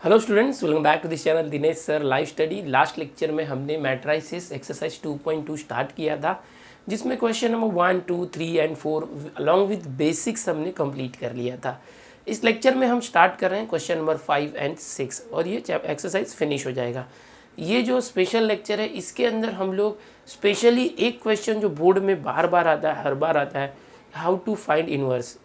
Hello students, welcome back to this channel Dinesh sir live study. Last lecture में हमने matrices exercise 2.2 start किया था, जिसमें question number 1, 2, 3 and 4 along with basics हमने complete कर लिया था। इस लेक्चर में हम स्टार्ट कर रहे हैं क्वेश्चन नंबर 5 एंड 6 और ये एक्सरसाइज फिनिश हो जाएगा। ये जो स्पेशल लेक्चर है, इसके अंदर हम लोग स्पेशली एक क्वेश्चन जो बोर्ड में बार बार आता है, हर बार आता है, हाउ टू फाइंड इनवर्स,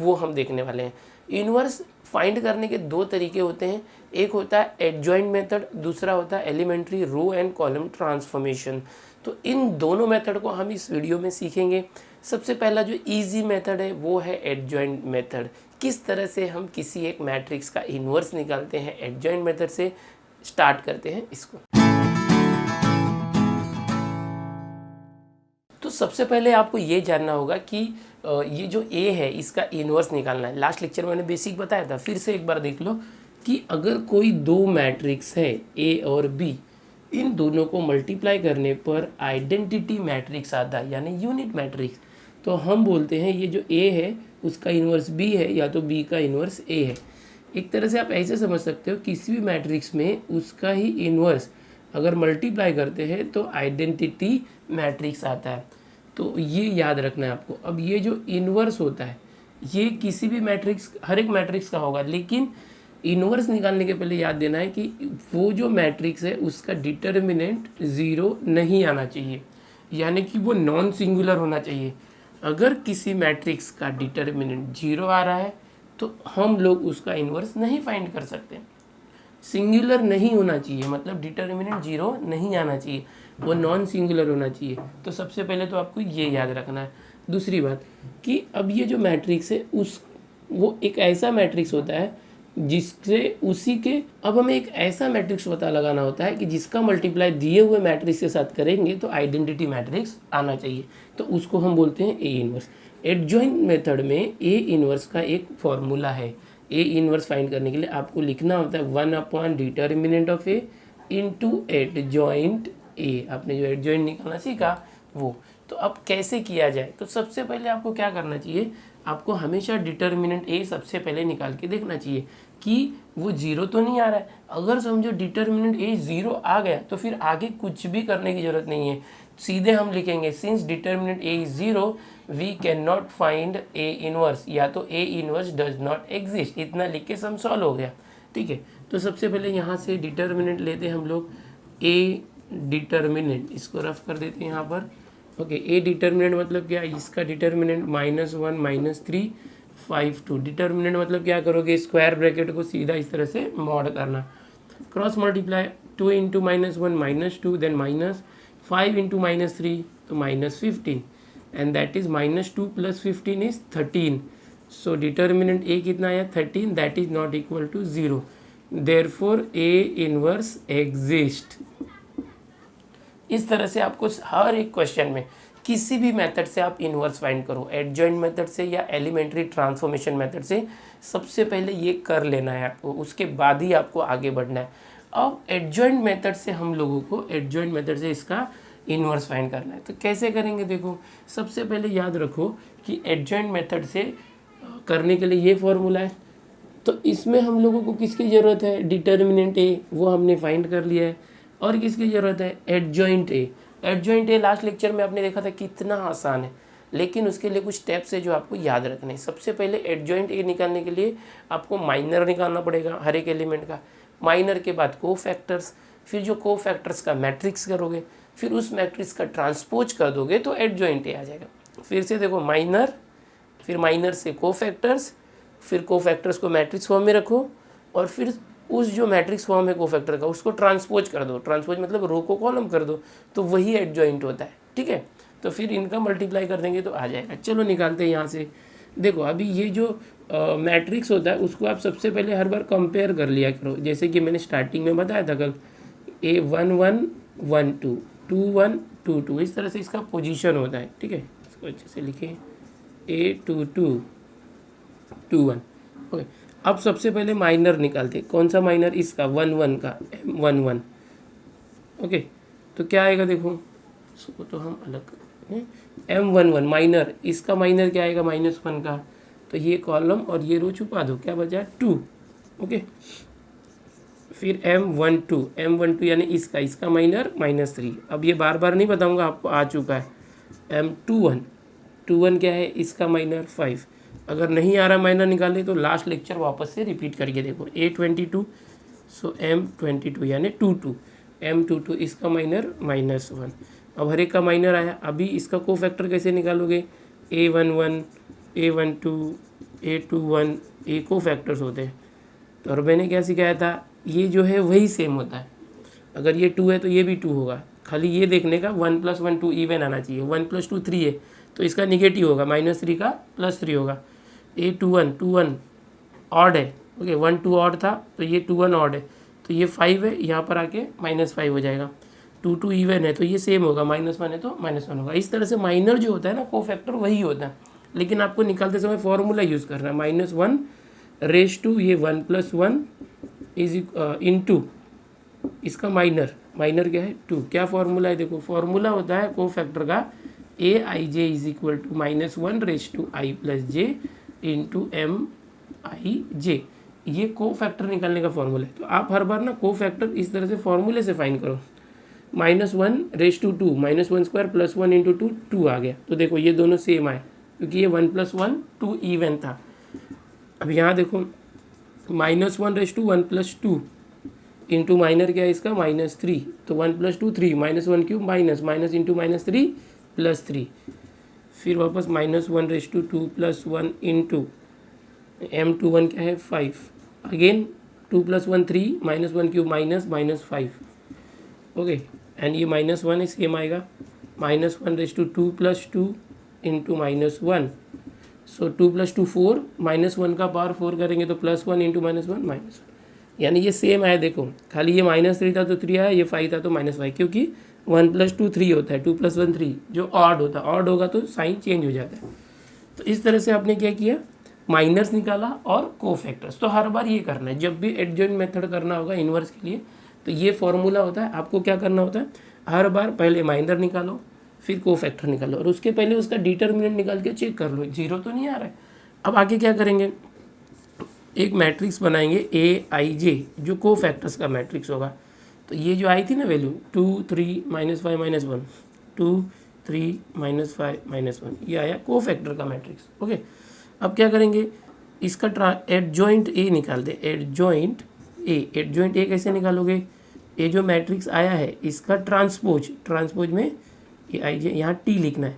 वो हम देखने वाले हैं। इनवर्स फाइंड करने के दो तरीके होते हैं, एक होता है एडजॉइंट मेथड, दूसरा होता है elementary row and column transformation. तो इन दोनों मेथड को हम इस वीडियो में सीखेंगे। सबसे पहला जो इजी मेथड है वो है एडजॉइंट मेथड। किस तरह से हम किसी एक मैट्रिक्स का इन्वर्स निकालते हैं, एडजॉइंट मेथड से स्टार्ट करते हैं इसको। तो सबसे पहले आपको ये जानना होगा कि ये जो ए है इसका इन्वर्स निकालना है। लास्ट लेक्चर में मैंने बेसिक बताया था, फिर से एक बार देख लो कि अगर कोई दो मैट्रिक्स है ए और बी, इन दोनों को मल्टीप्लाई करने पर आइडेंटिटी मैट्रिक्स आता है, यानी यूनिट मैट्रिक्स, तो हम बोलते हैं ये जो ए है उसका इन्वर्स बी है या तो बी का इन्वर्स ए है। एक तरह से आप ऐसे समझ सकते हो, किसी भी मैट्रिक्स में उसका ही इन्वर्स अगर मल्टीप्लाई करते हैं तो आइडेंटिटी मैट्रिक्स आता है। तो ये याद रखना है आपको। अब ये जो इन्वर्स होता है ये किसी भी मैट्रिक्स, हर एक मैट्रिक्स का होगा, लेकिन इन्वर्स निकालने के पहले याद देना है कि वो जो मैट्रिक्स है उसका डिटर्मिनेंट ज़ीरो नहीं आना चाहिए, यानी कि वो नॉन सिंगुलर होना चाहिए। अगर किसी मैट्रिक्स का डिटर्मिनेंट जीरो आ रहा है तो हम लोग उसका इन्वर्स नहीं फाइंड कर सकते। सिंगुलर नहीं होना चाहिए, मतलब डिटर्मिनेंट जीरो नहीं आना चाहिए, वो नॉन सिंगुलर होना चाहिए। तो सबसे पहले तो आपको ये याद रखना है। दूसरी बात कि अब ये जो मैट्रिक्स है वो एक ऐसा मैट्रिक्स होता है जिससे उसी के, अब हमें एक ऐसा मैट्रिक्स पता लगाना होता है कि जिसका मल्टीप्लाई दिए हुए मैट्रिक्स के साथ करेंगे तो आइडेंटिटी मैट्रिक्स आना चाहिए, तो उसको हम बोलते हैं ए इनवर्स। एडजॉइंट मेथड में ए इनवर्स का एक फॉर्मूला है। ए इनवर्स फाइंड करने के लिए आपको लिखना होता है 1 determinant of A into adjoint ए। आपने जो एडजॉइंट निकालना सीखा वो। तो अब कैसे किया जाए, तो सबसे पहले आपको क्या करना चाहिए, आपको हमेशा डिटर्मिनेंट ए सबसे पहले निकाल के देखना चाहिए कि वो जीरो तो नहीं आ रहा है। अगर समझो डिटर्मिनेंट ए जीरो आ गया तो फिर आगे कुछ भी करने की जरूरत नहीं है, सीधे हम लिखेंगे since determinant A is zero we can not find A inverse, या तो A inverse does not exist. इतना लिख के सम सॉल्व हो गया। ठीक है, तो सबसे पहले यहाँ से डिटर्मिनेंट लेते हैं हम लोग। ए डिटर्मिनेंट, इसको रफ कर देते हैं यहाँ पर। ओके, ए डिटर्मिनेंट मतलब क्या, इसका डिटर्मिनेंट -1 -3 5 2। डिटर्मिनेंट मतलब क्या करोगे, स्क्वायर ब्रैकेट को सीधा इस तरह से मॉड करना, क्रॉस मल्टीप्लाई 2 × -1 -2, देन -5 × -3 तो -15, and that is -2 + 15 is 13। So determinant A कितना आया 13, that is not equal to 0, therefore A inverse exist. इस तरह से आपको हर एक क्वेश्चन में किसी भी मेथड से आप इन्वर्स फाइंड करो, एडजॉइंट मेथड से या एलिमेंट्री ट्रांसफॉर्मेशन मेथड से, सबसे पहले ये कर लेना है आपको, उसके बाद ही आपको आगे बढ़ना है। अब एडजॉइंट मेथड से हम लोगों को, एडजॉइंट मेथड से इसका इन्वर्स फाइंड करना है। तो कैसे करेंगे, देखो सबसे पहले याद रखो कि एडजॉइंट मेथड से करने के लिए ये फॉर्मूला है। तो इसमें हम लोगों को किसकी ज़रूरत है, डिटर्मिनेंट ए, वो हमने फाइंड कर लिया है। और किसकी ज़रूरत है, adjoint A. Adjoint A last lecture में आपने देखा था कितना आसान है, लेकिन उसके लिए कुछ स्टेप्स है जो आपको याद रखने हैं। सबसे पहले एडजॉइंट ए निकालने के लिए आपको माइनर निकालना पड़ेगा हर एक एलिमेंट का। माइनर के बाद को फैक्टर्स, फिर जो को फैक्टर्स का मैट्रिक्स करोगे, फिर उस मैट्रिक्स का ट्रांसपोज कर दोगे तो एडजॉइंट ए आ जाएगा। फिर से देखो माइनर, फिर माइनर से को फैक्टर्स, फिर को फैक्टर्स को मैट्रिक्स फॉर्म में रखो, और फिर उस जो मैट्रिक्स फॉर्म है कोफैक्टर का उसको ट्रांसपोज कर दो। ट्रांसपोज मतलब रो को कॉलम कर दो, तो वही एडजॉइंट होता है। ठीक है, तो फिर इनका मल्टीप्लाई कर देंगे तो आ जाएगा। चलो निकालते हैं यहाँ से। देखो अभी ये जो मैट्रिक्स होता है उसको आप सबसे पहले हर बार कंपेयर कर लिया करो, जैसे कि मैंने स्टार्टिंग में बताया था कल, A1 1 1 2 2 1 2 2, इस तरह से इसका पोजीशन होता है। ठीक है, इसको अच्छे से लिखें, A2 2 2 1। ओके, अब सबसे पहले माइनर निकालते, कौन सा माइनर, इसका 1 1 का M1 1। ओके, तो क्या आएगा, देखो इसको तो हम अलग करते हैं, M1 1 माइनर, इसका माइनर क्या आएगा -1 का, तो ये कॉलम और ये रो छुपा दो, क्या बचा 2। ओके, फिर M12 यानी इसका माइनर -3। अब ये बार बार नहीं बताऊंगा, आपको आ चुका है। M21 क्या है, इसका माइनर 5। अगर नहीं आ रहा माइनर निकालने तो लास्ट लेक्चर वापस से रिपीट करके देखो। A22 सो M22 यानी 22, M22 इसका माइनर -1। अब हर एक का माइनर आया। अभी इसका कोफैक्टर कैसे निकालोगे, A11 A12 A21 ये कोफैक्टर्स होते हैं। तो और मैंने क्या सिखाया था, ये जो है वही सेम होता है। अगर ये 2 है तो ये भी 2 होगा, खाली ये देखने का 1 + 1 2 इवन आना चाहिए। 1 + 2 3 है तो इसका निगेटिव होगा, -3 का +3 होगा। A21 ऑड है, ओके 1 2 ऑड था तो ये 21 ऑड है, तो ये 5 है, यहाँ पर आके -5 हो जाएगा। 2 2 इवन है तो ये सेम होगा, -1 है तो -1 होगा। इस तरह से माइनर जो होता है ना कोफैक्टर वही होता है, लेकिन आपको निकालते समय फॉर्मूला यूज़ करना है। -1 ये 1 + 1 इज इंटू इसका माइनर क्या है 2। क्या फॉर्मूला है, देखो फॉर्मूला होता है कोफैक्टर का Aij = -1 + j इंटू Mij। ये कोफैक्टर निकालने का फॉर्मूला है। तो आप हर बार ना कोफैक्टर इस तरह से फॉर्मूले से फाइंड करो। -1 * 2 -1² + 1 × 2 2 आ गया। तो देखो ये दोनों सेम आए क्योंकि ये 1 + 1 2 इवन था। अब यहाँ देखो -1 * 1 + 2 इंटू माइनर क्या है इसका -3, तो 1 + 2 3 -1³ माइनस इंटू -3 +3। फिर वापस -1 * 2 + 1 इंटू M21 क्या है 5, अगेन 2 + 1 3 -1³ -5, ओके। एंड ये -1 है सेम आएगा, -1 * 2 + 2 इंटू -1, सो 2 + 2 4 -1 का पावर 4 करेंगे तो +1 इंटू -1 -1, यानी ये सेम आया। देखो खाली ये -3 था तो 3 आया, ये 5 था तो -5, क्योंकि 1 + 2 3 होता है, 2 + 1 3 जो ऑड होता है, ऑड होगा तो साइन चेंज हो जाता है। तो इस तरह से आपने क्या किया, माइनर्स निकाला और कोफैक्टर्स। तो हर बार ये करना है, जब भी एडजॉइंट मेथड करना होगा इन्वर्स के लिए तो ये फॉर्मूला होता है। आपको क्या करना होता है, हर बार पहले माइनर निकालो फिर कोफैक्टर निकालो और उसके पहले उसका डिटर्मिनेंट निकाल के चेक कर लो 0 तो नहीं आ रहा है। अब आगे क्या करेंगे, एक मैट्रिक्स बनाएंगे Aij जो कोफैक्टर्स का मैट्रिक्स होगा। तो ये जो आई थी ना वैल्यू 2 3 -5 -1 2 3 -5 -1, ये आया कोफैक्टर का मैट्रिक्स, ओके। अब क्या करेंगे, इसका एडजॉइंट ए निकाल दे, एडजॉइंट ए कैसे निकालोगे, ये जो मैट्रिक्स आया है इसका ट्रांसपोज में ये आई जे यहाँ टी लिखना है।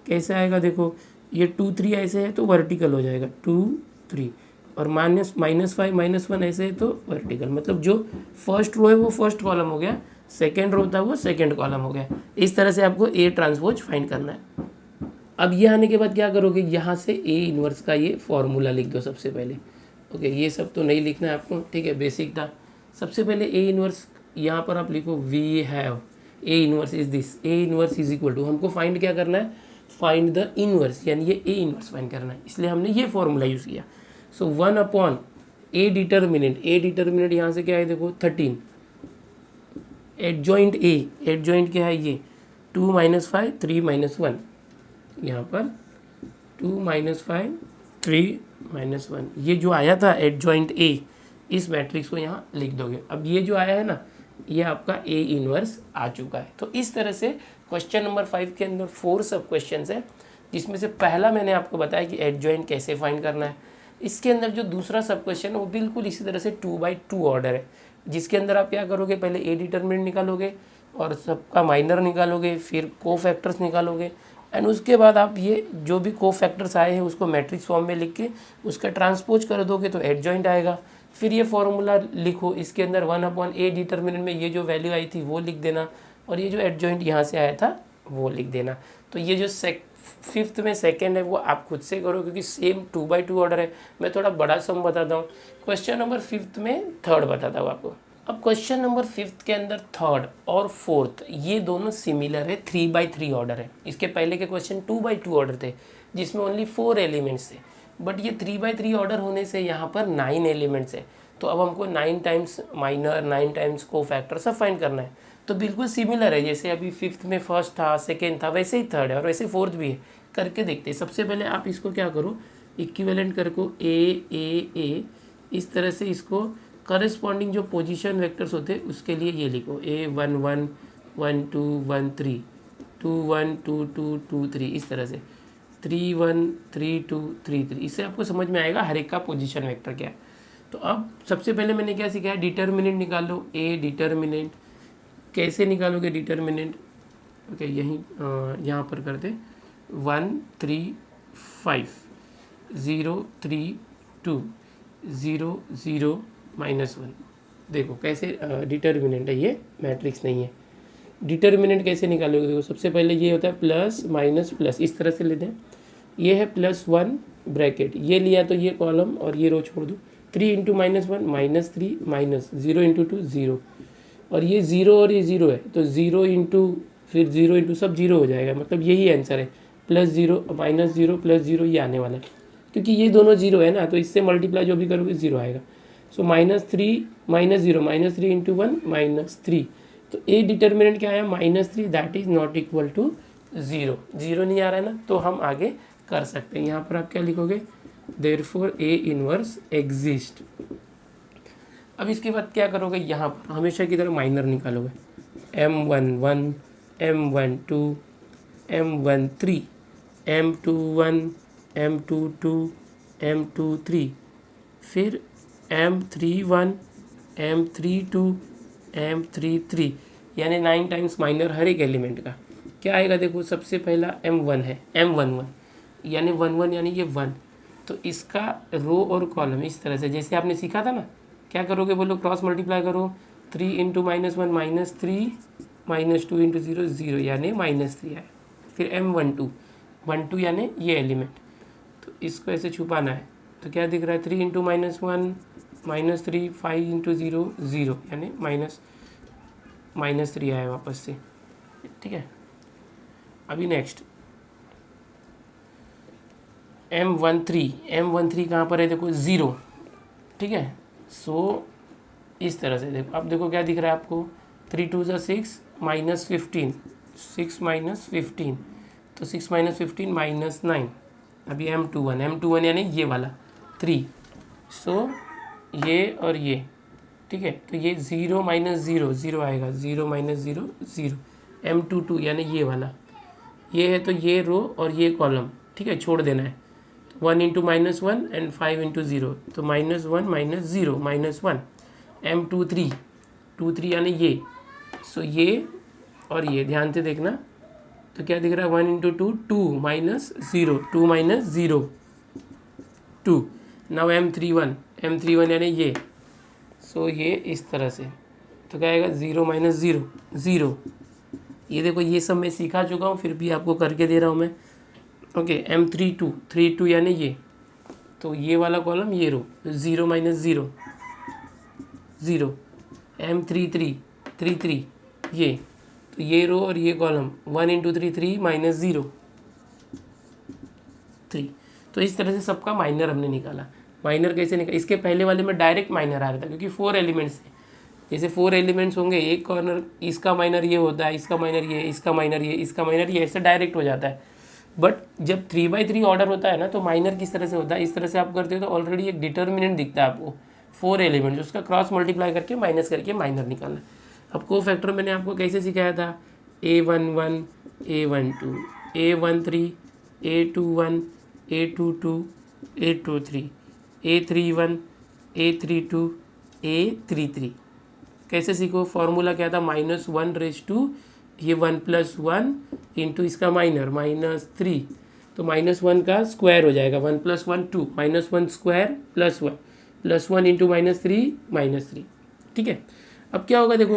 कैसे आएगा, देखो ये 2 3 ऐसे है तो वर्टिकल हो जाएगा 2 3, और -5 -1 ऐसे है तो वर्टिकल, मतलब जो फर्स्ट रो है वो फर्स्ट कॉलम हो गया, सेकेंड रो था वो सेकेंड कॉलम हो गया। इस तरह से आपको ए ट्रांसपोज फाइंड करना है। अब ये आने के बाद क्या करोगे, यहाँ से ए इन्वर्स का ये फॉर्मूला लिख दो सबसे पहले, ओके। ये सब तो नहीं लिखना है आपको, ठीक है, बेसिक था। सबसे पहले ए इन्वर्स यहाँ पर आप लिखो, we have A inverse is this, A inverse is equal to, हमको फाइंड क्या करना है, फाइंड द इन्वर्स, यानी ये ए इन्वर्स फाइंड करना है, इसलिए हमने ये फॉर्मूला यूज़ किया। सो 1 ए डिटर्मिनेंट यहाँ से क्या है, देखो 13, एडजॉइंट क्या है ये 2 - 5 3 -1, यहाँ पर 2 - 5 3 -1, ये जो आया था एडजॉइंट ए, इस मैट्रिक्स को यहाँ लिख दोगे। अब ये जो आया है ना, ये आपका ए इन्वर्स आ चुका है। तो इस तरह से क्वेश्चन नंबर 5 के अंदर 4 सब क्वेश्चन है, जिसमें से पहला मैंने आपको बताया कि एडजॉइंट कैसे फाइंड करना है। इसके अंदर जो दूसरा सब क्वेश्चन है वो बिल्कुल इसी तरह से 2/2 ऑर्डर है, जिसके अंदर आप क्या करोगे, पहले ए डिटर्मिनेंट निकालोगे और सबका माइनर निकालोगे, फिर कोफैक्टर्स निकालोगे, एंड उसके बाद आप ये जो भी कोफैक्टर्स आए हैं उसको मैट्रिक्स फॉर्म में लिख के उसका ट्रांसपोज कर दोगे तो एडजॉइंट आएगा। फिर ये फॉर्मूला लिखो, इसके अंदर 1/a डिटर्मिनेंट में ये जो वैल्यू आई थी वो लिख देना, और ये जो एडजॉइंट यहाँ से आया था वो लिख देना। तो ये जो 5th में सेकंड है वो आप खुद से करो, क्योंकि सेम 2/2 ऑर्डर है। मैं थोड़ा बड़ा सम बताता हूँ, क्वेश्चन नंबर 5th में थर्ड बताता हूँ आपको। अब क्वेश्चन नंबर 5th के अंदर थर्ड और फोर्थ ये दोनों सिमिलर है, 3/3 ऑर्डर है। इसके पहले के क्वेश्चन 2/2 ऑर्डर थे जिसमें ओनली 4 एलिमेंट्स थे, बट ये 3/3 ऑर्डर होने से यहाँ पर 9 एलिमेंट्स है। तो अब हमको 9 टाइम्स माइनर 9 टाइम्स कोफैक्टर सब फाइंड करना है। तो बिल्कुल सिमिलर है, जैसे अभी 5th में फर्स्ट था सेकेंड था वैसे ही थर्ड है और वैसे फोर्थ भी है। करके देखते हैं। सबसे पहले आप इसको क्या करो, इक्विवेलेंट करको ए इस तरह से इसको करस्पॉन्डिंग जो पोजीशन वेक्टर्स होते हैं उसके लिए ये लिखो A11 12 13 21 22 23 इस तरह से 31 32 33। इससे आपको समझ में आएगा हर एक का पोजीशन वेक्टर क्या है। तो अब सबसे पहले मैंने क्या सीखा है, डिटर्मिनेंट निकालो। ए डिटर्मिनेंट कैसे निकालोगे डिटर्मिनेंट, ओके यहीं यहाँ पर करते 1 3 5 0 3 2 0 0 -1। देखो कैसे डिटर्मिनेंट है, ये मैट्रिक्स नहीं है। डिटर्मिनेंट कैसे निकालोगे, देखो सबसे पहले ये होता है प्लस माइनस प्लस, इस तरह से लेते हैं। ये है +1 ब्रैकेट, ये लिया तो ये कॉलम और ये रो छोड़ दो। 3 × -1 -3 माइनस 0 × 2 0, और ये 0 और ये 0 है तो 0 × फिर 0 × सब 0 हो जाएगा, मतलब यही आंसर है। +0 -0 +0 ये आने वाला है, क्योंकि ये दोनों 0 है ना, तो इससे मल्टीप्लाई जो भी करोगे 0 आएगा। सो -3 -0 -3 × 1 -3, तो ए डिटर्मिनेंट क्या आया -3, that is not equal to 0। 0 नहीं आ रहा है ना, तो हम आगे कर सकते हैं। यहाँ पर आप क्या लिखोगे, देयरफॉर ए इनवर्स एग्जिस्ट। अब इसके बाद क्या करोगे, यहाँ पर हमेशा की तरह माइनर निकालोगे। M11 M12 M13 M21 M22 M23, फिर M31 M32 M33, यानी 9 टाइम्स माइनर हर एक एलिमेंट का। क्या आएगा देखो, सबसे पहला M1 है, M11 यानी 11 यानी ये 1, तो इसका रो और कॉलम इस तरह से जैसे आपने सीखा था ना, क्या करोगे बोलो, क्रॉस मल्टीप्लाई करो। 3 × -1 -3 -2 × 0 0, यानी -3 आए। फिर M12 12 यानी ये एलिमेंट, तो इसको ऐसे छुपाना है, तो क्या दिख रहा है, 3 × -1 -3 5 × 0 0, यानी -3 आया वापस से। ठीक है, अभी नेक्स्ट M13 कहाँ पर है, देखो 0। ठीक है, सो इस तरह से देखो, अब देखो क्या दिख रहा है आपको, 3 2 6 -15 6 -15, तो 6 -15 -9। अभी M21 यानी ये वाला 3, सो ये और ये, ठीक है, तो ये 0 -0 0 आएगा, 0 -0 0। M22 यानी ये वाला, ये है तो ये रो और ये कॉलम, ठीक है, छोड़ देना है। 1 × -1 एंड 5 × 0, तो -1 -0 -1। M23 यानी ये, सो ये और ये ध्यान से देखना, तो क्या दिख रहा है, 1 × 2 2 -0 2 -0 2। नाउ M31 यानी ये, सो ये इस तरह से, तो क्या आएगा, 0 -0 0। ये देखो ये सब मैं सिखा चुका हूँ, फिर भी आपको करके दे रहा हूँ मैं। ओके, M32 यानी ये, तो ये वाला कॉलम ये रो, 0 -0 0। M33 ये, तो ये रो और ये कॉलम, 1 × 3 3 -0 3। तो इस तरह से सबका माइनर हमने निकाला। माइनर कैसे निकाला, इसके पहले वाले में डायरेक्ट माइनर आ रहा था, क्योंकि 4 एलिमेंट्स है। जैसे 4 एलिमेंट्स होंगे, एक कॉर्नर इसका माइनर ये होता है, इसका माइनर ये, इसका माइनर ये, इसका माइनर ये, ऐसे डायरेक्ट हो जाता है। बट जब 3/3 ऑर्डर होता है ना, तो माइनर किस तरह से होता है, इस तरह से आप करते हो तो ऑलरेडी एक डिटर्मिनेंट दिखता है आपको, 4 एलिमेंट्स, उसका क्रॉस मल्टीप्लाई करके माइनस करके माइनर निकालना। अब कोफैक्टर मैंने आपको कैसे सिखाया था, A11 A12 A13 A21 A22 A23 A31 A32 A33। कैसे सीखो, फॉर्मूला क्या था, -1 ये 1 + 1 इंटू इसका माइनर -3, तो -1 का स्क्वायर हो जाएगा, 1 + 1 2 -1 स्क्वायर +1 +1 इंटू -3 ठीक है। अब क्या होगा देखो,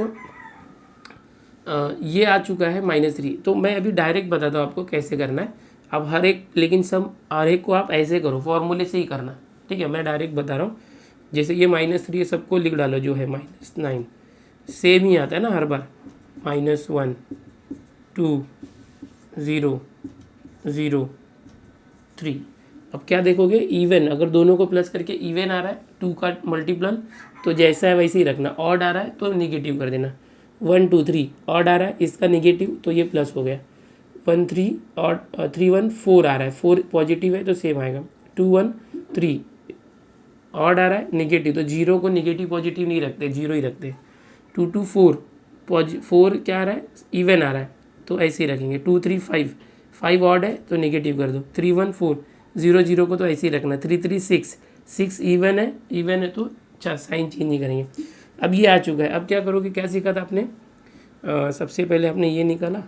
ये आ चुका है -3, तो मैं अभी डायरेक्ट बताता हूँ आपको कैसे करना है। अब हर एक, लेकिन सब हर एक को आप ऐसे करो, फॉर्मूले से ही करना, ठीक है। मैं डायरेक्ट बता रहा हूँ, जैसे ये -3 सबको लिख डालो, जो है -9, सेम ही आता है ना हर बार, -1 2 0 0 3। अब क्या देखोगे, इवन, अगर दोनों को प्लस करके इवन आ रहा है, 2 का मल्टीपल, तो जैसा है वैसे ही रखना। ऑड आ रहा है तो निगेटिव कर देना, 1 2 3 ऑड आ रहा है, इसका निगेटिव, तो ये प्लस हो गया। 1 3 ऑड 3 1 4 आ रहा है, 4 पॉजिटिव है तो सेम आएगा, 2 1 3 ऑड आ रहा है निगेटिव, तो जीरो को निगेटिव पॉजिटिव नहीं रखते, जीरो ही रखते। 2 2 4 4 क्या आ रहा है, इवन आ रहा है, तो ऐसे ही रखेंगे। 2 3 5 5 ऑड है तो निगेटिव कर दो। 3 1 4 0 0 को तो ऐसे ही रखना। 3 3 6 6 इवन है तो अच्छा साइन चेंज नहीं करेंगे। अब ये आ चुका है, अब क्या करोगे, क्या सीखा था आपने, सबसे पहले आपने ये निकाला।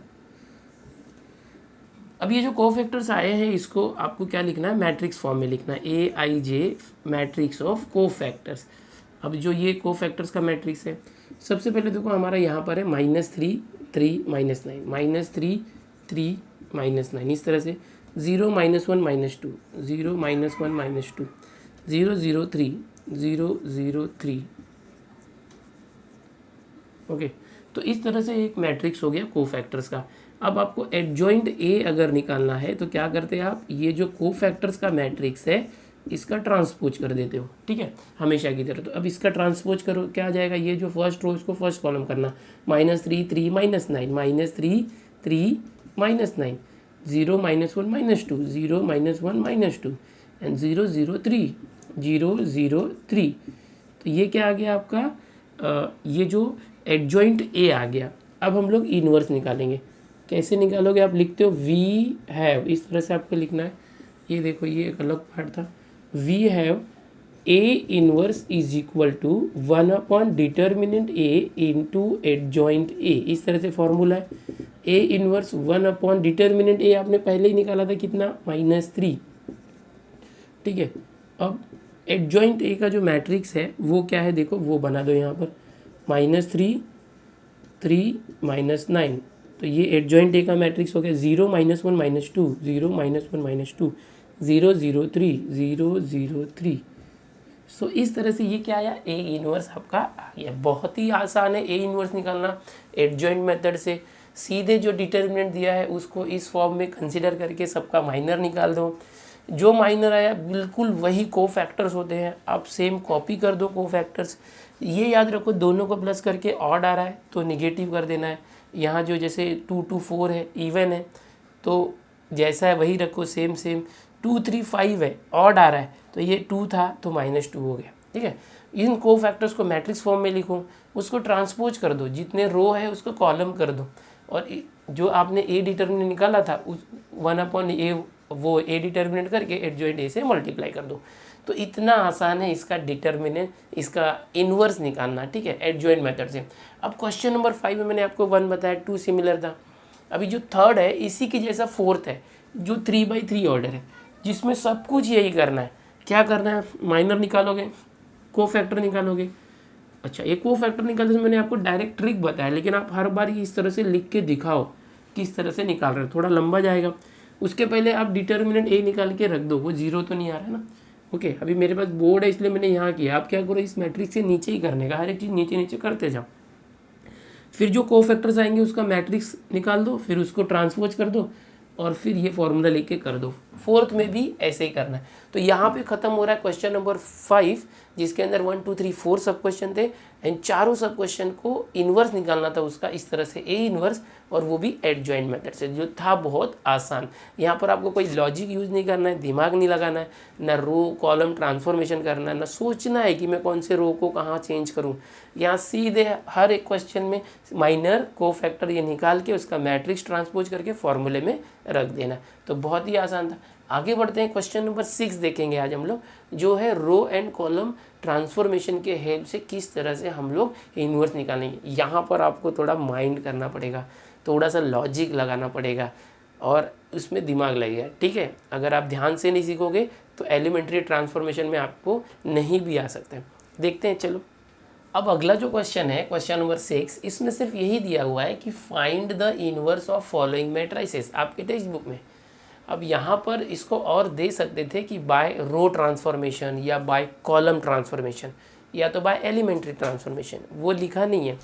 अब ये जो कोफैक्टर्स आए हैं इसको आपको क्या लिखना है, मैट्रिक्स फॉर्म में लिखना है, AIJ मैट्रिक्स ऑफ कोफैक्टर्स। अब जो ये कोफैक्टर्स का मैट्रिक्स है, सबसे पहले देखो हमारा यहाँ पर है -3 3 -9 -3 3 -9, इस तरह से 0 -1 -2 0 -1 -2 0 0 3 0 0 3। ओके, तो इस तरह से एक मैट्रिक्स हो गया कोफैक्टर्स का। अब आपको एडजॉइंट ए अगर निकालना है तो क्या करते हैं आप, ये जो कोफैक्टर्स का मैट्रिक्स है इसका ट्रांसपोज कर देते हो, ठीक है, हमेशा की तरह। तो अब इसका ट्रांसपोज करो, क्या आ जाएगा, ये जो फर्स्ट रो इसको फर्स्ट कॉलम करना, -3 3 -9 -3 3 -9 0 -1 -2 0 -1 -2 एंड 0 0 3 0 0 3। तो ये क्या आ गया आपका, ये जो एडजॉइंट ए आ गया। अब हम लोग इन्वर्स निकालेंगे। कैसे निकालोगे, आप लिखते हो वी हैव, इस तरह से आपको लिखना है। ये देखो ये एक अलग पार्ट था। We have A inverse is equal to 1 upon determinant A into adjoint A, इस तरह से फॉर्मूला है। A inverse 1 upon determinant A आपने पहले ही निकाला था कितना, -3, ठीक है। अब एडजॉइंट ए का जो मैट्रिक्स है वो क्या है, देखो वो बना दो यहाँ पर, -3 3 -9, तो ये एडजॉइंट ए का मैट्रिक्स हो गया। 0 -1 -2 0 -1 -2 0 0 3 0 0 3। सो इस तरह से ये क्या आया, ए इनवर्स आपका आ गया। बहुत ही आसान है ए इनवर्स निकालना एडजॉइंट मेथड से। सीधे जो डिटर्मिनेंट दिया है उसको इस फॉर्म में कंसिडर करके सबका माइनर निकाल दो। जो माइनर आया बिल्कुल वही कोफैक्टर्स होते हैं, आप सेम कॉपी कर दो कोफैक्टर्स। ये याद रखो दोनों को प्लस करके ऑड आ रहा है तो निगेटिव कर देना है। यहाँ जो जैसे 2 2 4 है इवन है तो जैसा है वही रखो, सेम 2 3 5 है ऑड आ रहा है तो ये 2 था तो -2 हो गया, ठीक है। इन कोफैक्टर्स को मैट्रिक्स फॉर्म में लिखो, उसको ट्रांसपोज कर दो, जितने रो है उसको कॉलम कर दो, और जो आपने ए डिटर्मिनेंट निकाला था उस 1 अपॉन ए, वो ए डिटर्मिनेंट करके एडजॉइंट ए से मल्टीप्लाई कर दो। तो इतना आसान है इसका डिटर्मिनेंट, इसका इन्वर्स निकालना, ठीक है, एडजॉइंट मेथड से। अब क्वेश्चन नंबर 5 में मैंने आपको 1 बताया, 2 सिमिलर था। अभी जो थर्ड है इसी की जैसा फोर्थ है जो 3/3 ऑर्डर है, जिसमें सब कुछ यही करना है। क्या करना है, माइनर निकालोगे, कोफैक्टर निकालोगे। अच्छा, ये कोफैक्टर निकालने से मैंने आपको डायरेक्ट ट्रिक बताया, लेकिन आप हर बार इस तरह से लिख के दिखाओ किस तरह से निकाल रहे हो, थोड़ा लंबा जाएगा। उसके पहले आप डिटर्मिनेंट ए निकाल के रख दो, वो जीरो तो नहीं आ रहा है ना। ओके, अभी मेरे पास बोर्ड है इसलिए मैंने यहाँ किया। आप क्या करो, इस मैट्रिक्स से नीचे ही करने का, हर एक चीज़ नीचे नीचे करते जाओ। फिर जो कोफैक्टर्स आएंगे उसका मैट्रिक्स निकाल दो, फिर उसको ट्रांसपोज कर दो और फिर ये फॉर्मूला लेके कर दो। फोर्थ में भी ऐसे ही करना है। तो यहाँ पे ख़त्म हो रहा है क्वेश्चन नंबर 5, जिसके अंदर 1 2 3 4 सब क्वेश्चन थे एंड चारों सब क्वेश्चन को इन्वर्स निकालना था उसका, इस तरह से ए इन्वर्स, और वो भी एडजॉइंट मेथड से, जो था बहुत आसान। यहाँ पर आपको कोई लॉजिक यूज़ नहीं करना है, दिमाग नहीं लगाना है, ना रो कॉलम ट्रांसफॉर्मेशन करना है, ना सोचना है कि मैं कौन से रो को कहाँ चेंज करूँ। यहाँ सीधे हर एक क्वेश्चन में माइनर कोफैक्टर ये निकाल के उसका मैट्रिक्स ट्रांसपोज करके फॉर्मूले में रख देना। तो बहुत ही आसान था। आगे बढ़ते हैं, क्वेश्चन नंबर 6 देखेंगे आज हम लोग, जो है रो एंड कॉलम ट्रांसफॉर्मेशन के हेल्प से किस तरह से हम लोग इन्वर्स निकालेंगे। यहाँ पर आपको थोड़ा माइंड करना पड़ेगा, थोड़ा सा लॉजिक लगाना पड़ेगा और उसमें दिमाग लगेगा, ठीक है। अगर आप ध्यान से नहीं सीखोगे तो एलिमेंट्री ट्रांसफॉर्मेशन में आपको नहीं भी आ सकते। देखते हैं, चलो। अब अगला जो क्वेश्चन है, क्वेश्चन नंबर 6, इसमें सिर्फ यही दिया हुआ है कि find the inverse of following matrices, आपके टेक्स्ट बुक में। अब यहाँ पर इसको और दे सकते थे कि बाय रो ट्रांसफॉर्मेशन या बाय कॉलम ट्रांसफॉर्मेशन या तो बाय एलिमेंट्री ट्रांसफॉर्मेशन, वो लिखा नहीं है।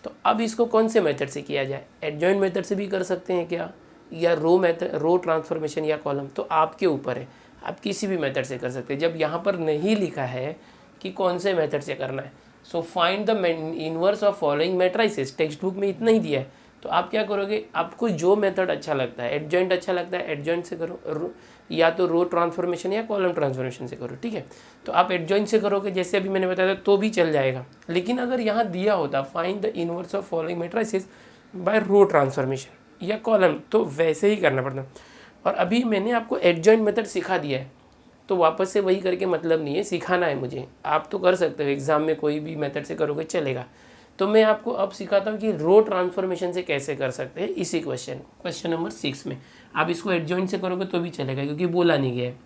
तो अब इसको कौन से मेथड से किया जाए, एडजॉइंट मेथड से भी कर सकते हैं क्या, या रो ट्रांसफॉर्मेशन या कॉलम, तो आपके ऊपर है, आप किसी भी मेथड से कर सकते हैं। जब यहाँ पर नहीं लिखा है कि कौन से मेथड से करना है, so find the inverse of following matrices, text book में इतना ही दिया है, तो आप क्या करोगे, आपको जो मेथड अच्छा लगता है, एडजॉइंट अच्छा लगता है एडजॉइंट से करो, या तो रो ट्रांसफॉर्मेशन या कॉलम ट्रांसफॉर्मेशन से करो, ठीक है। तो आप एडजॉइंट से करोगे जैसे अभी मैंने बताया था तो भी चल जाएगा, लेकिन अगर यहाँ दिया होता find the inverse of following matrices by row transformation या कॉलम, तो वैसे ही करना पड़ता। और अभी मैंने आपको एडजॉइंट मेथड सिखा दिया है, तो वापस से वही करके मतलब नहीं है, सिखाना है मुझे। आप तो कर सकते हो, एग्जाम में कोई भी मेथड से करोगे चलेगा। तो मैं आपको अब सिखाता हूँ कि रो ट्रांसफॉर्मेशन से कैसे कर सकते हैं इसी क्वेश्चन नंबर 6 में। आप इसको एडजॉइंट से करोगे तो भी चलेगा क्योंकि बोला नहीं गया है।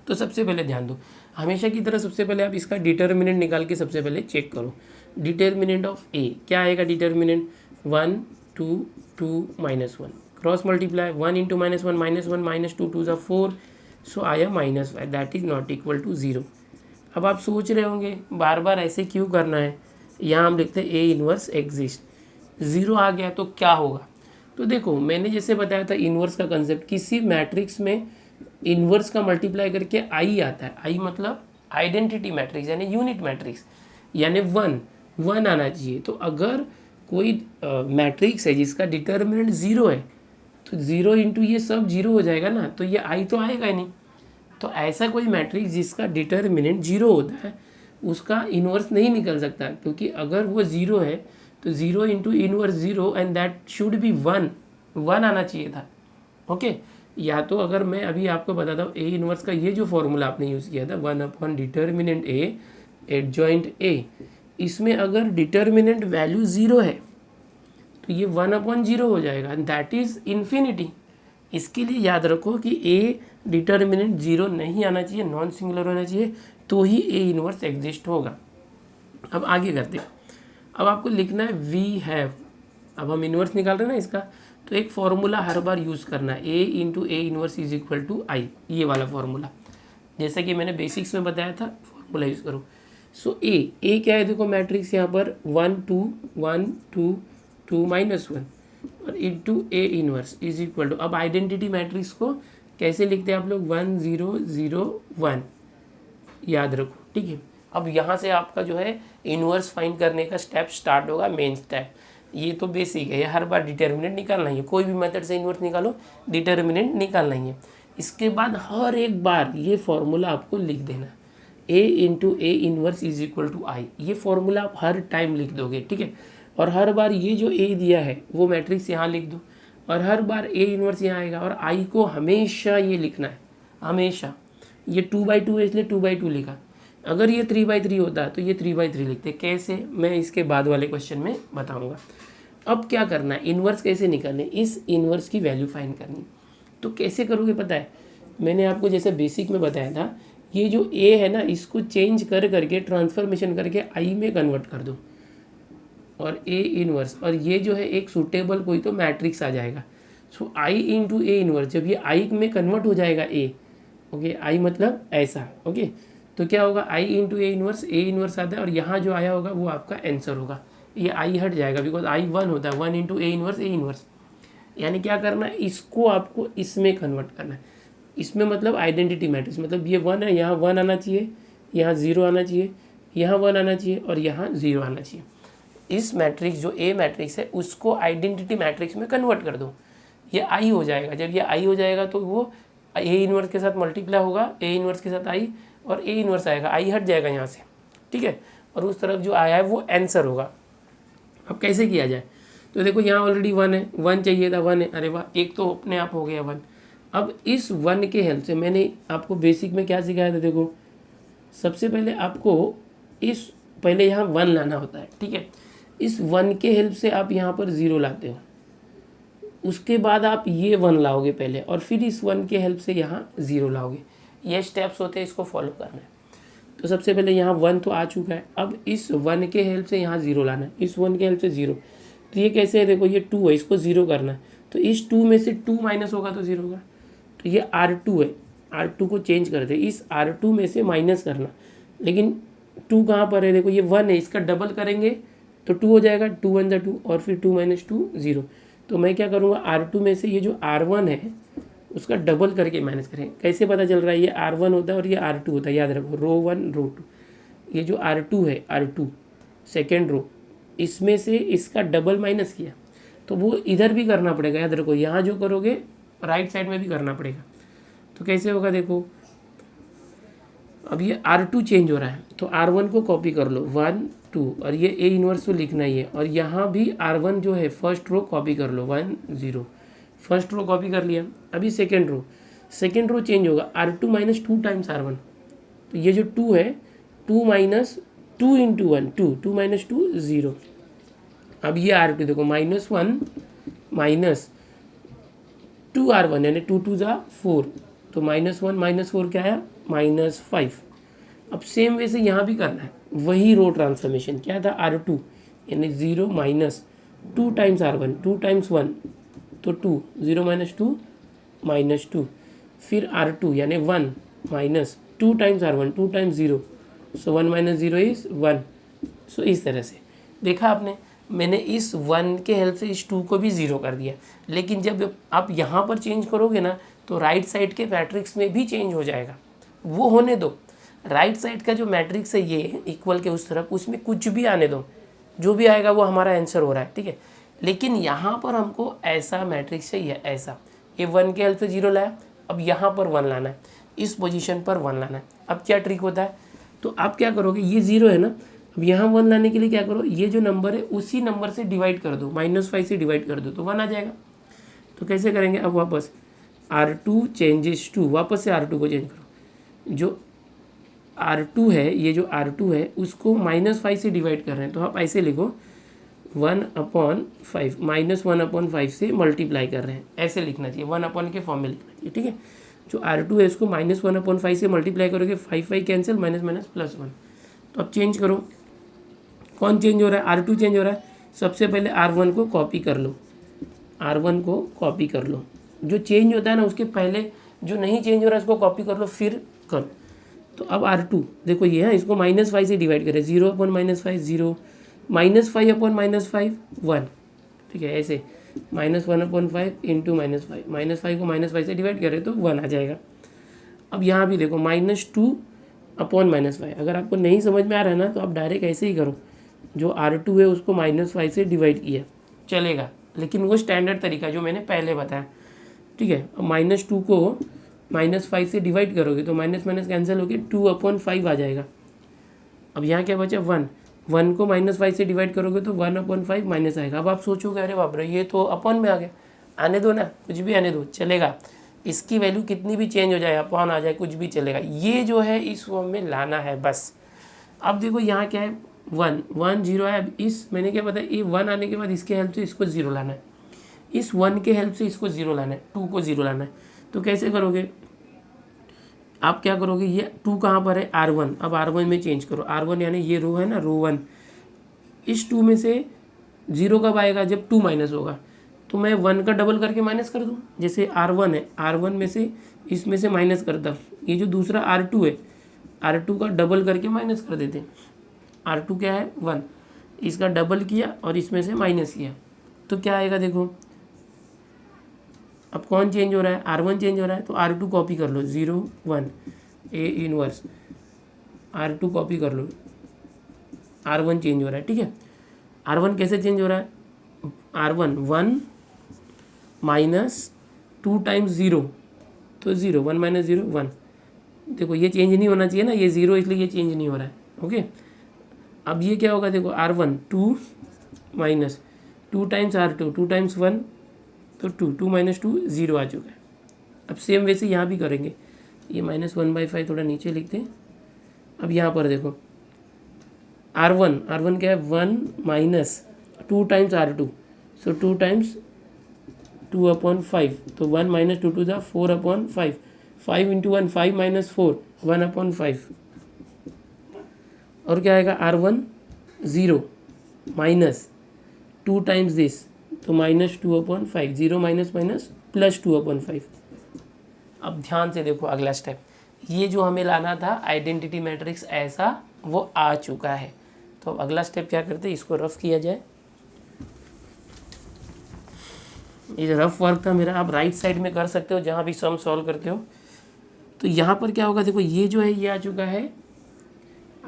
तो सबसे पहले ध्यान दो, हमेशा की तरह सबसे पहले आप इसका डिटर्मिनेंट निकाल के सबसे पहले चेक करो। डिटर्मिनेंट ऑफ ए क्या आएगा, डिटर्मिनेंट 1 2 2 -1, क्रॉस मल्टीप्लाई 1 × -1 -1 -2 2 = 4, सो आया -5, that is not equal to 0। अब आप सोच रहे होंगे बार बार ऐसे क्यों करना है, यहाँ हम लिखते हैं ए इनवर्स एग्जिस्ट, 0 आ गया तो क्या होगा। तो देखो मैंने जैसे बताया था इनवर्स का कंसेप्ट, किसी मैट्रिक्स में इनवर्स का मल्टीप्लाई करके आई आता है, आई मतलब आइडेंटिटी मैट्रिक्स यानी यूनिट मैट्रिक्स, यानी 1 आना चाहिए। तो अगर कोई मैट्रिक्स है जिसका डिटर्मिनेंट 0 है तो 0 इंटू ये सब 0 हो जाएगा ना, तो ये आई तो आएगा ही नहीं। तो ऐसा कोई मैट्रिक्स जिसका डिटर्मिनेंट 0 होता है उसका इनवर्स नहीं निकल सकता, क्योंकि अगर वो 0 है तो 0 into inverse 0 and that should be 1 आना चाहिए था। ओके, या तो अगर मैं अभी आपको बताता हूँ ए इनवर्स का ये जो फॉर्मूला आपने यूज़ किया था 1 डिटर्मिनेंट ए एडजॉइंट ए, इसमें अगर डिटर्मिनेंट वैल्यू 0 है तो ये 1/0 हो जाएगा, दैट इज़ इन्फिनिटी। इसके लिए याद रखो कि ए डिटर्मिनेंट 0 नहीं आना चाहिए, नॉन सिंगुलर होना चाहिए, तो ही ए इनवर्स एग्जिस्ट होगा। अब आगे करते हैं, अब आपको लिखना है वी हैव, अब हम इनवर्स निकाल रहे हैं ना इसका, तो एक फॉर्मूला हर बार यूज़ करना है, A into A inverse is equal to I, ये वाला फॉर्मूला जैसा कि मैंने बेसिक्स में बताया था, फॉर्मूला यूज़ करो। सो ए क्या है, देखो मैट्रिक्स यहाँ पर 1 2 1 2 2 -1 और into A inverse is equal to, अब आइडेंटिटी मैट्रिक्स को कैसे लिखते हैं आप लोग, 1 0 0 1, याद रखो, ठीक है। अब यहाँ से आपका जो है इनवर्स फाइंड करने का स्टेप स्टार्ट होगा, मेन स्टेप। ये तो बेसिक है, ये हर बार डिटर्मिनेंट निकालना ही है, कोई भी मेथड से इनवर्स निकालो डिटर्मिनेंट निकालना ही है। इसके बाद हर एक बार ये फॉर्मूला आपको लिख देना, A into A inverse is equal to I, ये फॉर्मूला आप हर टाइम लिख दोगे, ठीक है। और हर बार ये जो ए दिया है वो मैट्रिक्स यहाँ लिख दो, और हर बार ए इनवर्स यहाँ आएगा, और आई को हमेशा ये लिखना है, हमेशा। ये 2/2 है इसलिए 2/2 लिखा, अगर ये 3/3 होता है तो ये 3/3 लिखते। कैसे, मैं इसके बाद वाले क्वेश्चन में बताऊंगा। अब क्या करना है, इनवर्स कैसे निकालने, इस इनवर्स की वैल्यू फाइंड करनी। तो कैसे करोगे पता है, मैंने आपको जैसे बेसिक में बताया था, ये जो ए है ना इसको चेंज कर करके ट्रांसफॉर्मेशन करके आई में कन्वर्ट कर दो, और ए इनवर्स, और ये जो है एक सूटेबल कोई तो मैट्रिक्स आ जाएगा। सो आई इंटू ए इनवर्स, जब ये आई में कन्वर्ट हो जाएगा ए, ओके, आई मतलब ऐसा, ओके, तो क्या होगा, आई इंटू ए इनवर्स आता है, और यहाँ जो आया होगा वो आपका आंसर होगा। ये आई हट जाएगा बिकॉज आई 1 होता है, 1 इंटू ए इनवर्स। यानी क्या करना है, इसको आपको इसमें कन्वर्ट करना है। इसमें मतलब आइडेंटिटी मैट्रिक्स, मतलब ये 1 है, यहाँ 1 आना चाहिए, यहाँ 0 आना चाहिए, यहाँ 1 आना चाहिए, और यहाँ 0 आना चाहिए। इस मैट्रिक्स जो ए मैट्रिक्स है उसको आइडेंटिटी मैट्रिक्स में कन्वर्ट कर दो, ये आई हो जाएगा। जब ये आई हो जाएगा तो वो ए इनवर्स के साथ मल्टीप्लाई होगा, ए इनवर्स के साथ आई, और ए इनवर्स आएगा, आई हट जाएगा यहाँ से, ठीक है, और उस तरफ जो आया है वो आंसर होगा। अब कैसे किया जाए, तो देखो यहाँ ऑलरेडी 1 है, 1 चाहिए था, 1 है, अरे वाह, एक तो अपने आप हो गया 1। अब इस 1 के हेल्प से मैंने आपको बेसिक में क्या सिखाया था, देखो सबसे पहले आपको इस पहले यहाँ 1 लाना होता है, ठीक है। इस 1 के हेल्प से आप यहाँ पर 0 लाते हो, उसके बाद आप ये 1 लाओगे पहले, और फिर इस 1 के हेल्प से यहाँ 0 लाओगे। ये स्टेप्स होते हैं, इसको फॉलो करना है। तो सबसे पहले यहाँ 1 तो आ चुका है, अब इस 1 के हेल्प से यहाँ 0 लाना है, इस 1 के हेल्प से 0। तो ये कैसे है, देखो ये 2 है, इसको 0 करना है, तो इस 2 में से 2 माइनस होगा तो 0 होगा। तो ये R2 है, R2 को चेंज कर दे, इस R2 में से माइनस करना, लेकिन 2 कहाँ पर है, देखो ये 1 है, इसका डबल करेंगे तो 2 हो जाएगा, 2 1 जा 2, और फिर 2 - 2 0। तो मैं क्या करूँगा, R2 में से ये जो R1 है उसका डबल करके माइनस करें। कैसे पता चल रहा है, ये R1 होता है और ये R2 होता है, याद रखो, रो 1 रो 2। ये जो R2 है, R2 सेकेंड रो, इसमें से इसका डबल माइनस किया, तो वो इधर भी करना पड़ेगा, याद रखो यहाँ जो करोगे राइट साइड में भी करना पड़ेगा। तो कैसे होगा देखो, अब ये R2 चेंज हो रहा है तो R1 को कॉपी कर लो 1 2, और ये A इनवर्स तो लिखना ही है, और यहाँ भी R1 जो है फर्स्ट रो कॉपी कर लो 1 0, फर्स्ट रो कॉपी कर लिया। अभी सेकेंड रो चेंज होगा R2 माइनस 2 टाइम्स R1, तो ये जो 2 है 2 माइनस 2 इंटू 1 2, 2 माइनस 2 0। अब ये R2 देखो -1 माइनस 2R1 यानी 2 2 ज़ा 4, तो -1 -4 क्या आया -5। अब सेम वे से यहाँ भी करना है, वही रो ट्रांसफॉर्मेशन क्या था R2 यानी 0 माइनस 2 टाइम्स R1, 2 टाइम्स 1 तो 2, 0 माइनस 2 -2, फिर R2 यानी 1 minus 2 times R1, 2 times 0, so 1 minus 0 is 1। सो इस तरह से देखा आपने, मैंने इस 1 के हेल्प से इस 2 को भी 0 कर दिया। लेकिन जब आप यहाँ पर चेंज करोगे ना तो राइट साइड के मैट्रिक्स में भी चेंज हो जाएगा, वो होने दो। राइट साइड का जो मैट्रिक्स है ये इक्वल के उस तरफ, उसमें कुछ भी आने दो, जो भी आएगा वो हमारा आंसर हो रहा है, ठीक है। लेकिन यहाँ पर हमको ऐसा मैट्रिक्स चाहिए, ऐसा, ये 1 के हेल्प से 0 लाया, अब यहाँ पर 1 लाना है, इस पोजीशन पर 1 लाना है। अब क्या ट्रिक होता है, तो आप क्या करोगे, ये 0 है ना, अब यहाँ 1 लाने के लिए क्या करो, ये जो नंबर है उसी नंबर से डिवाइड कर दो, -5 से डिवाइड कर दो तो 1 आ जाएगा। तो कैसे करेंगे, अब वापस R2 चेंजेस टू, वापस से R2 को चेंज करो, जो R2 है, ये जो R2 है उसको -5 से डिवाइड कर रहे हैं, तो आप ऐसे लिखो 1/5 -1/5 से मल्टीप्लाई कर रहे हैं, ऐसे लिखना चाहिए, 1 के फॉर्म में लिखना चाहिए, ठीक है। जो R2 है उसको -1/5 से मल्टीप्लाई करोगे, 5 कैंसिल, माइनस +1। तो अब चेंज करो, कौन चेंज हो रहा है, R2 चेंज हो रहा है। सबसे पहले R1 को कॉपी कर लो, R1 को कॉपी कर लो, जो चेंज होता है ना उसके पहले जो नहीं चेंज हो रहा है उसको कॉपी कर लो, फिर करो। तो अब R2 देखो ये है, इसको -5 से डिवाइड करें, 0/-5 0, -5/-5 1, ठीक है, ऐसे -1/5 इंटू -5, -5 को -5 से डिवाइड करें तो 1 आ जाएगा। अब यहाँ भी देखो -2/-5, अगर आपको नहीं समझ में आ रहा है ना तो आप डायरेक्ट ऐसे ही करो, जो R2 है उसको -5 से डिवाइड किया चलेगा, लेकिन वो स्टैंडर्ड तरीका जो मैंने पहले बताया, ठीक है। अब -2 को -5 से डिवाइड करोगे तो माइनस माइनस कैंसिल होकर 2/5 आ जाएगा। अब यहाँ क्या बचा 1 को -5 से डिवाइड करोगे तो 1/5 माइनस आएगा। अब आप सोचोगे अरे बाप रे ये तो अपॉन में आ गया, आने दो ना, कुछ भी आने दो चलेगा, इसकी वैल्यू कितनी भी चेंज हो जाए, अपॉन आ जाए, कुछ भी चलेगा, ये जो है इस फॉर्म में लाना है बस। अब देखो यहाँ क्या है 1 1 0 है, अब इस मैंने क्या बताया, ये 1 आने के बाद इसके हेल्प से इसको 0 लाना है, इस 1 के हेल्प से इसको 0 लाना है, 2 को 0 लाना है। तो कैसे करोगे, आप क्या करोगे, ये 2 कहाँ पर है R1, अब R1 में चेंज करो, R1 यानी ये रो है ना, रो 1, इस 2 में से 0 कब आएगा, जब 2 माइनस होगा, तो मैं 1 का डबल करके माइनस कर दूँ, जैसे R1 है, R1 में से इसमें से माइनस करता, ये जो दूसरा R2 है, R2 का डबल करके माइनस कर देते हैं, R2 क्या है 1, इसका डबल किया और इसमें से माइनस किया, तो क्या आएगा देखो, अब कौन चेंज हो रहा है, R1 चेंज हो रहा है, तो R2 कॉपी कर लो, 0 1 A इनवर्स, R2 कॉपी कर लो, R1 चेंज हो रहा है, ठीक है। R1 कैसे चेंज हो रहा है, R1 1 माइनस 2 टाइम्स 0, तो 0 1 माइनस 0 1, देखो ये चेंज नहीं होना चाहिए ना, ये 0 इसलिए ये चेंज नहीं हो रहा है, ओके। अब ये क्या होगा देखो, R1 2 minus 2 times R2, 2 times 1 तो 2 2 माइनस 2 0 आ चुका है। अब सेम वैसे यहाँ भी करेंगे, ये -1/5 थोड़ा नीचे लिखते हैं। अब यहाँ पर देखो R1 क्या है 1 माइनस 2 टाइम्स R2, सो 2 टाइम्स 2/5, तो 1 माइनस 2 2 ज़ा 4/5, 5 इंटू 1 5 माइनस 4 1/5, और क्या आएगा R1 0 माइनस 2 टाइम्स दिस, तो -2/5, 0 माइनस माइनस +2/5। अब ध्यान से देखो अगला स्टेप, ये जो हमें लाना था आइडेंटिटी मैट्रिक्स ऐसा, वो आ चुका है। तो अब अगला स्टेप क्या करते हैं, इसको रफ किया जाए। ये जो रफ वर्क था मेरा, आप राइट साइड में कर सकते हो जहाँ भी सम सॉल्व करते हो। तो यहाँ पर क्या होगा देखो, ये जो है ये आ चुका है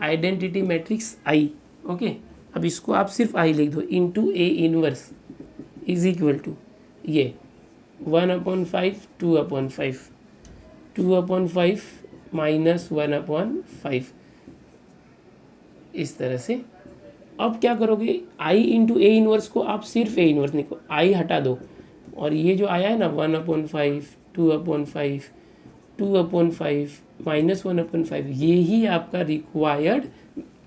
आइडेंटिटी मैट्रिक्स आई, ओके। अब इसको आप सिर्फ आई लिख दो, into A inverse, is equal to ये 1/5 2/5 2/5 माइनस 1/5 इस तरह से। अब क्या करोगे, आई इंटू ए इनवर्स को आप सिर्फ ए इनवर्स निको आई हटा दो, और ये जो आया है ना 1/5 2/5 2/5 माइनस 1/5 ये ही आपका रिक्वायर्ड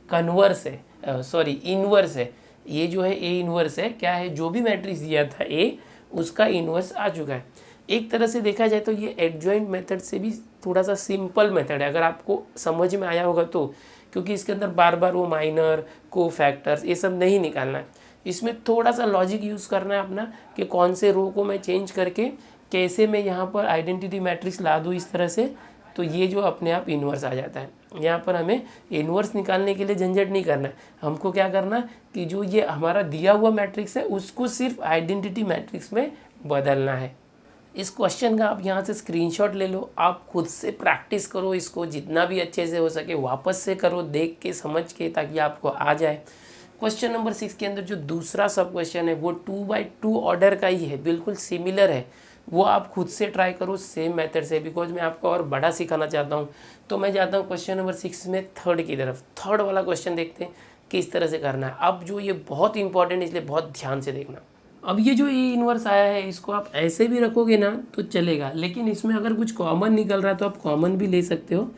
कन्वर्स है, सॉरी इनवर्स है। ये जो है ए इनवर्स है, क्या है, जो भी मैट्रिक्स दिया था ए उसका इनवर्स आ चुका है। एक तरह से देखा जाए तो ये एडजॉइंट मेथड से भी थोड़ा सा सिंपल मेथड है, अगर आपको समझ में आया होगा तो, क्योंकि इसके अंदर बार बार वो माइनर को फैक्टर्स ये सब नहीं निकालना है। इसमें थोड़ा सा लॉजिक यूज़ करना है अपना कि कौन से रो को मैं चेंज करके कैसे मैं यहाँ पर आइडेंटिटी मैट्रिक्स ला दूँ इस तरह से, तो ये जो अपने आप इन्वर्स आ जाता है। यहाँ पर हमें इन्वर्स निकालने के लिए झंझट नहीं करना है, हमको क्या करना है कि जो ये हमारा दिया हुआ मैट्रिक्स है उसको सिर्फ आइडेंटिटी मैट्रिक्स में बदलना है। इस क्वेश्चन का आप यहाँ से स्क्रीनशॉट ले लो, आप खुद से प्रैक्टिस करो, इसको जितना भी अच्छे से हो सके वापस से करो, देख के समझ के, ताकि आपको आ जाए। क्वेश्चन नंबर 6 के अंदर जो दूसरा सब क्वेश्चन है वो 2x2 ऑर्डर का ही है, बिल्कुल सिमिलर है, वो आप खुद से ट्राई करो सेम मेथड से, बिकॉज मैं आपको और बड़ा सिखाना चाहता हूँ। तो मैं जाता हूँ क्वेश्चन नंबर 6 में थर्ड की तरफ। थर्ड वाला क्वेश्चन देखते हैं किस तरह से करना है। अब जो ये बहुत इंपॉर्टेंट, इसलिए बहुत ध्यान से देखना। अब ये जो ए इनवर्स आया है इसको आप ऐसे भी रखोगे ना तो चलेगा, लेकिन इसमें अगर कुछ कॉमन निकल रहा है तो आप कॉमन भी ले सकते हो।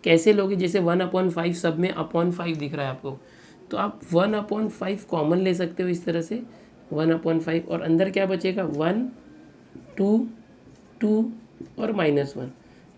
कैसे लोगे, जैसे 1/5 सब में अपॉन 5 दिख रहा है आपको, तो आप 1/5 कॉमन ले सकते हो इस तरह से 1/5, और अंदर क्या बचेगा 1 2 2 और -1।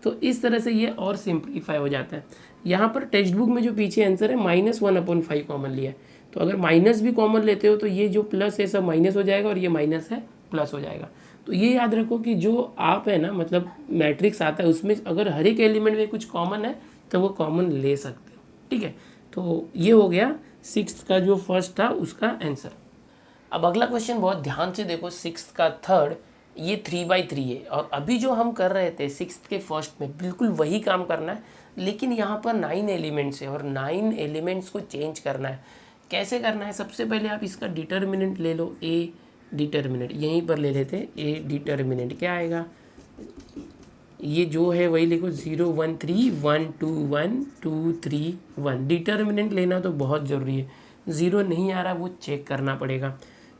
तो इस तरह से ये और सिंप्लीफाई हो जाता है। यहाँ पर टेक्स्ट बुक में जो पीछे आंसर है -1/5 कॉमन लिया है, तो अगर माइनस भी कॉमन लेते हो तो ये जो प्लस है सब माइनस हो जाएगा और ये माइनस है प्लस हो जाएगा। तो ये याद रखो कि जो आप है ना, मतलब मैट्रिक्स आता है उसमें अगर हर एक एलिमेंट में कुछ कॉमन है तो वो कॉमन ले सकते हो, ठीक है। तो ये हो गया 6 का जो फर्स्ट था उसका आंसर। अब अगला क्वेश्चन बहुत ध्यान से देखो, 6 का थर्ड, ये 3/3 है, और अभी जो हम कर रहे थे 6 के फर्स्ट में बिल्कुल वही काम करना है, लेकिन यहाँ पर 9 एलिमेंट्स है और 9 एलिमेंट्स को चेंज करना है। कैसे करना है, सबसे पहले आप इसका डिटर्मिनेंट ले लो, ए डिटर्मिनेंट यहीं पर ले लेते हैं। ए डिटर्मिनेंट क्या आएगा, ये जो है वही लिखो 0 1 3 1 2 1 2 3 1। डिटर्मिनेंट लेना तो बहुत ज़रूरी है, 0 नहीं आ रहा वो चेक करना पड़ेगा।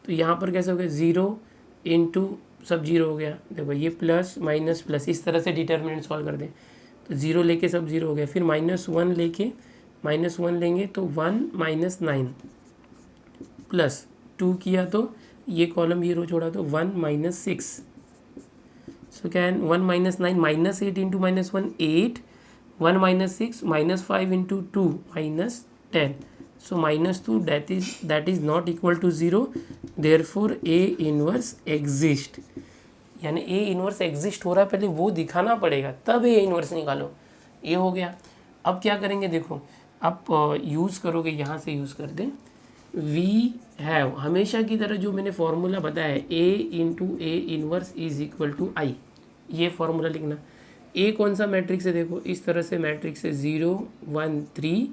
तो यहाँ पर कैसे हो गया 0 इंटू सब 0 हो गया, देखो ये प्लस माइनस प्लस, इस तरह से डिटर्मिनेंट सॉल्व कर दें। तो 0 लेके सब 0 हो गया, फिर -1 लेके -1 लेंगे तो 1 -9 प्लस 2 किया तो ये कॉलम ये रो छोड़ा तो 1 -6। सो क्या है 1 -9 -8 into -1 8 1 -6 -5 into 2 -10। So -2 that is not equal to 0, therefore A inverse exist. यानी ए इनवर्स एग्जिस्ट हो रहा है, पहले वो दिखाना पड़ेगा तब ए इनवर्स निकालो। ये हो गया। अब क्या करेंगे, देखो आप यूज़ करोगे, यहाँ से यूज़ कर दें वी हैव, हमेशा की तरह जो मैंने फॉर्मूला बताया है A into A inverse is equal to I, ये फॉर्मूला लिखना। ए कौन सा मैट्रिक्स है, देखो इस तरह से मैट्रिक्स है 0 1 3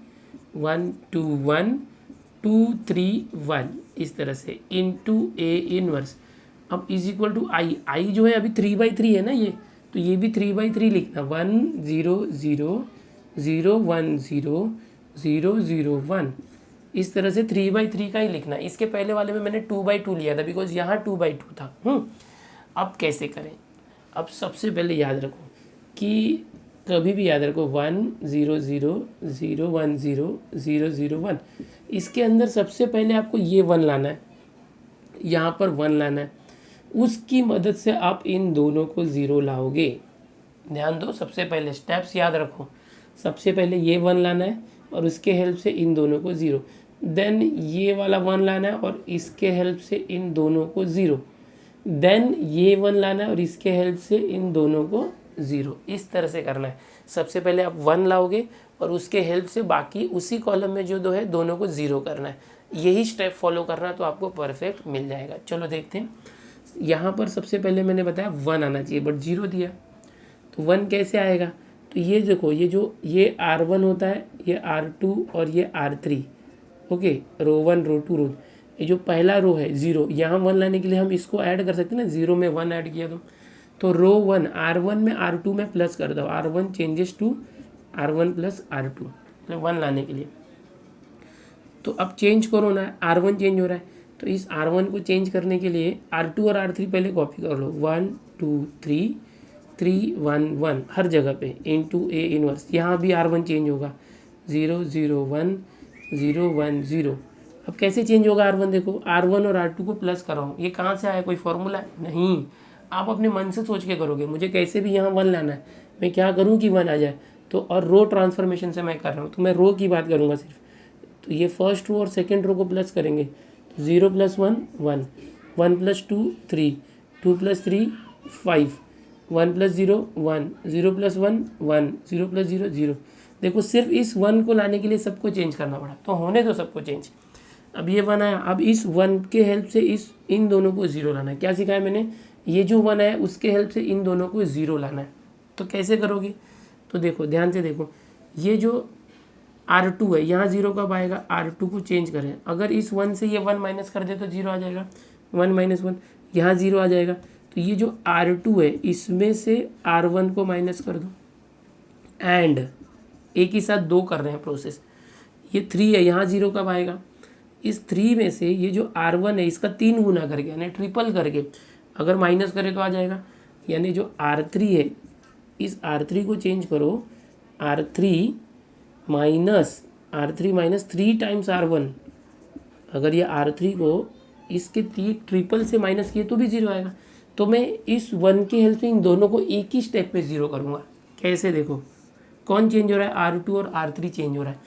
1 2 1 2 3 1, इस तरह से इंटू ए इनवर्स। अब इज इक्वल टू आई, आई जो है अभी 3/3 है ना ये, तो ये भी 3/3 लिखना 1 0 0 0 1 0 0 0 1, इस तरह से 3/3 का ही लिखना। इसके पहले वाले में मैंने 2/2 लिया था बिकॉज यहाँ 2/2 था। अब कैसे करें, अब सबसे पहले याद रखो कि कभी भी याद रखो 1 0 0 0 1 0 0 0 1, इसके अंदर सबसे पहले आपको ये 1 लाना है, यहाँ पर 1 लाना है, उसकी मदद से आप इन दोनों को 0 लाओगे। ध्यान दो, सबसे पहले स्टेप्स याद रखो, सबसे पहले ये 1 लाना है और उसके हेल्प से इन दोनों को 0, देन ये वाला 1 लाना है और इसके हेल्प से इन दोनों को 0, देन ये 1 लाना है और इसके हेल्प से इन दोनों को 0, इस तरह से करना है। सबसे पहले आप 1 लाओगे और उसके हेल्प से बाकी उसी कॉलम में जो दो है दोनों को 0 करना है। यही स्टेप फॉलो करना तो आपको परफेक्ट मिल जाएगा। चलो देखते हैं, यहाँ पर सबसे पहले मैंने बताया 1 आना चाहिए बट 0 दिया, तो 1 कैसे आएगा, तो ये देखो ये R1 होता है, ये R2 और ये R3, ओके, रो 1 रो 2 रो, ये जो पहला रो है 0, यहाँ 1 लाने के लिए हम इसको ऐड कर सकते हैं ना, 0 में 1 ऐड किया तो रो 1 R1 में R2 में प्लस कर दो, R1 changes to R1 plus R2, मतलब 1 लाने के लिए। तो अब चेंज करो ना, R1 चेंज हो रहा है, तो इस R1 को चेंज करने के लिए R2 और R3 पहले कॉपी कर लो, 1 2 3 3 1 1 हर जगह पे इनटू A इनवर्स। यहाँ भी R1 चेंज होगा, 0 0 1 0 1 0। अब कैसे चेंज होगा R1, देखो R1 और R2 को प्लस कर रहा हूँ, ये कहाँ से आया, कोई फॉर्मूला है? नहीं, आप अपने मन से सोच के करोगे। मुझे कैसे भी यहाँ 1 लाना है, मैं क्या करूँ कि 1 आ जाए, तो और रो ट्रांसफॉर्मेशन से मैं कर रहा हूँ, तो मैं रो की बात करूँगा सिर्फ। तो ये फर्स्ट रो और सेकेंड रो को प्लस करेंगे, तो 0 + 1 1 1 + 2 3 2 + 3 5 1 + 0 1 0 + 1 1 0 + 0 0। देखो सिर्फ इस 1 को लाने के लिए सबको चेंज करना पड़ा, तो होने दो सबको चेंज। अब ये 1 आया, अब इस 1 के हेल्प से इन दोनों को 0 लाना है। क्या सिखाया मैंने, ये जो 1 आया उसके हेल्प से इन दोनों को 0 लाना है। तो कैसे करोगे, तो देखो ध्यान से देखो, ये जो R2 है यहाँ 0 कब आएगा, R2 को चेंज करें, अगर इस 1 से ये 1 माइनस कर दे तो 0 आ जाएगा, 1 - 1 यहाँ 0 आ जाएगा। तो ये जो R2 है इसमें से R1 को माइनस कर दो, एंड एक ही साथ 2 कर रहे हैं प्रोसेस। ये 3 है, यहाँ 0 कब आएगा, इस 3 में से ये जो R1 है इसका 3 गुना करके यानी ट्रिपल करके अगर माइनस करें तो आ जाएगा। यानी जो R3 है इस R3 को चेंज करो, R3 माइनस 3 टाइम्स R1। अगर ये R3 को इसके ट्रिपल से माइनस किए तो भी 0 आएगा। तो मैं इस 1 के हेल्प से इन दोनों को एक ही स्टेप पे 0 करूँगा। कैसे, देखो कौन चेंज हो रहा है, R2 और R3 चेंज हो रहा है।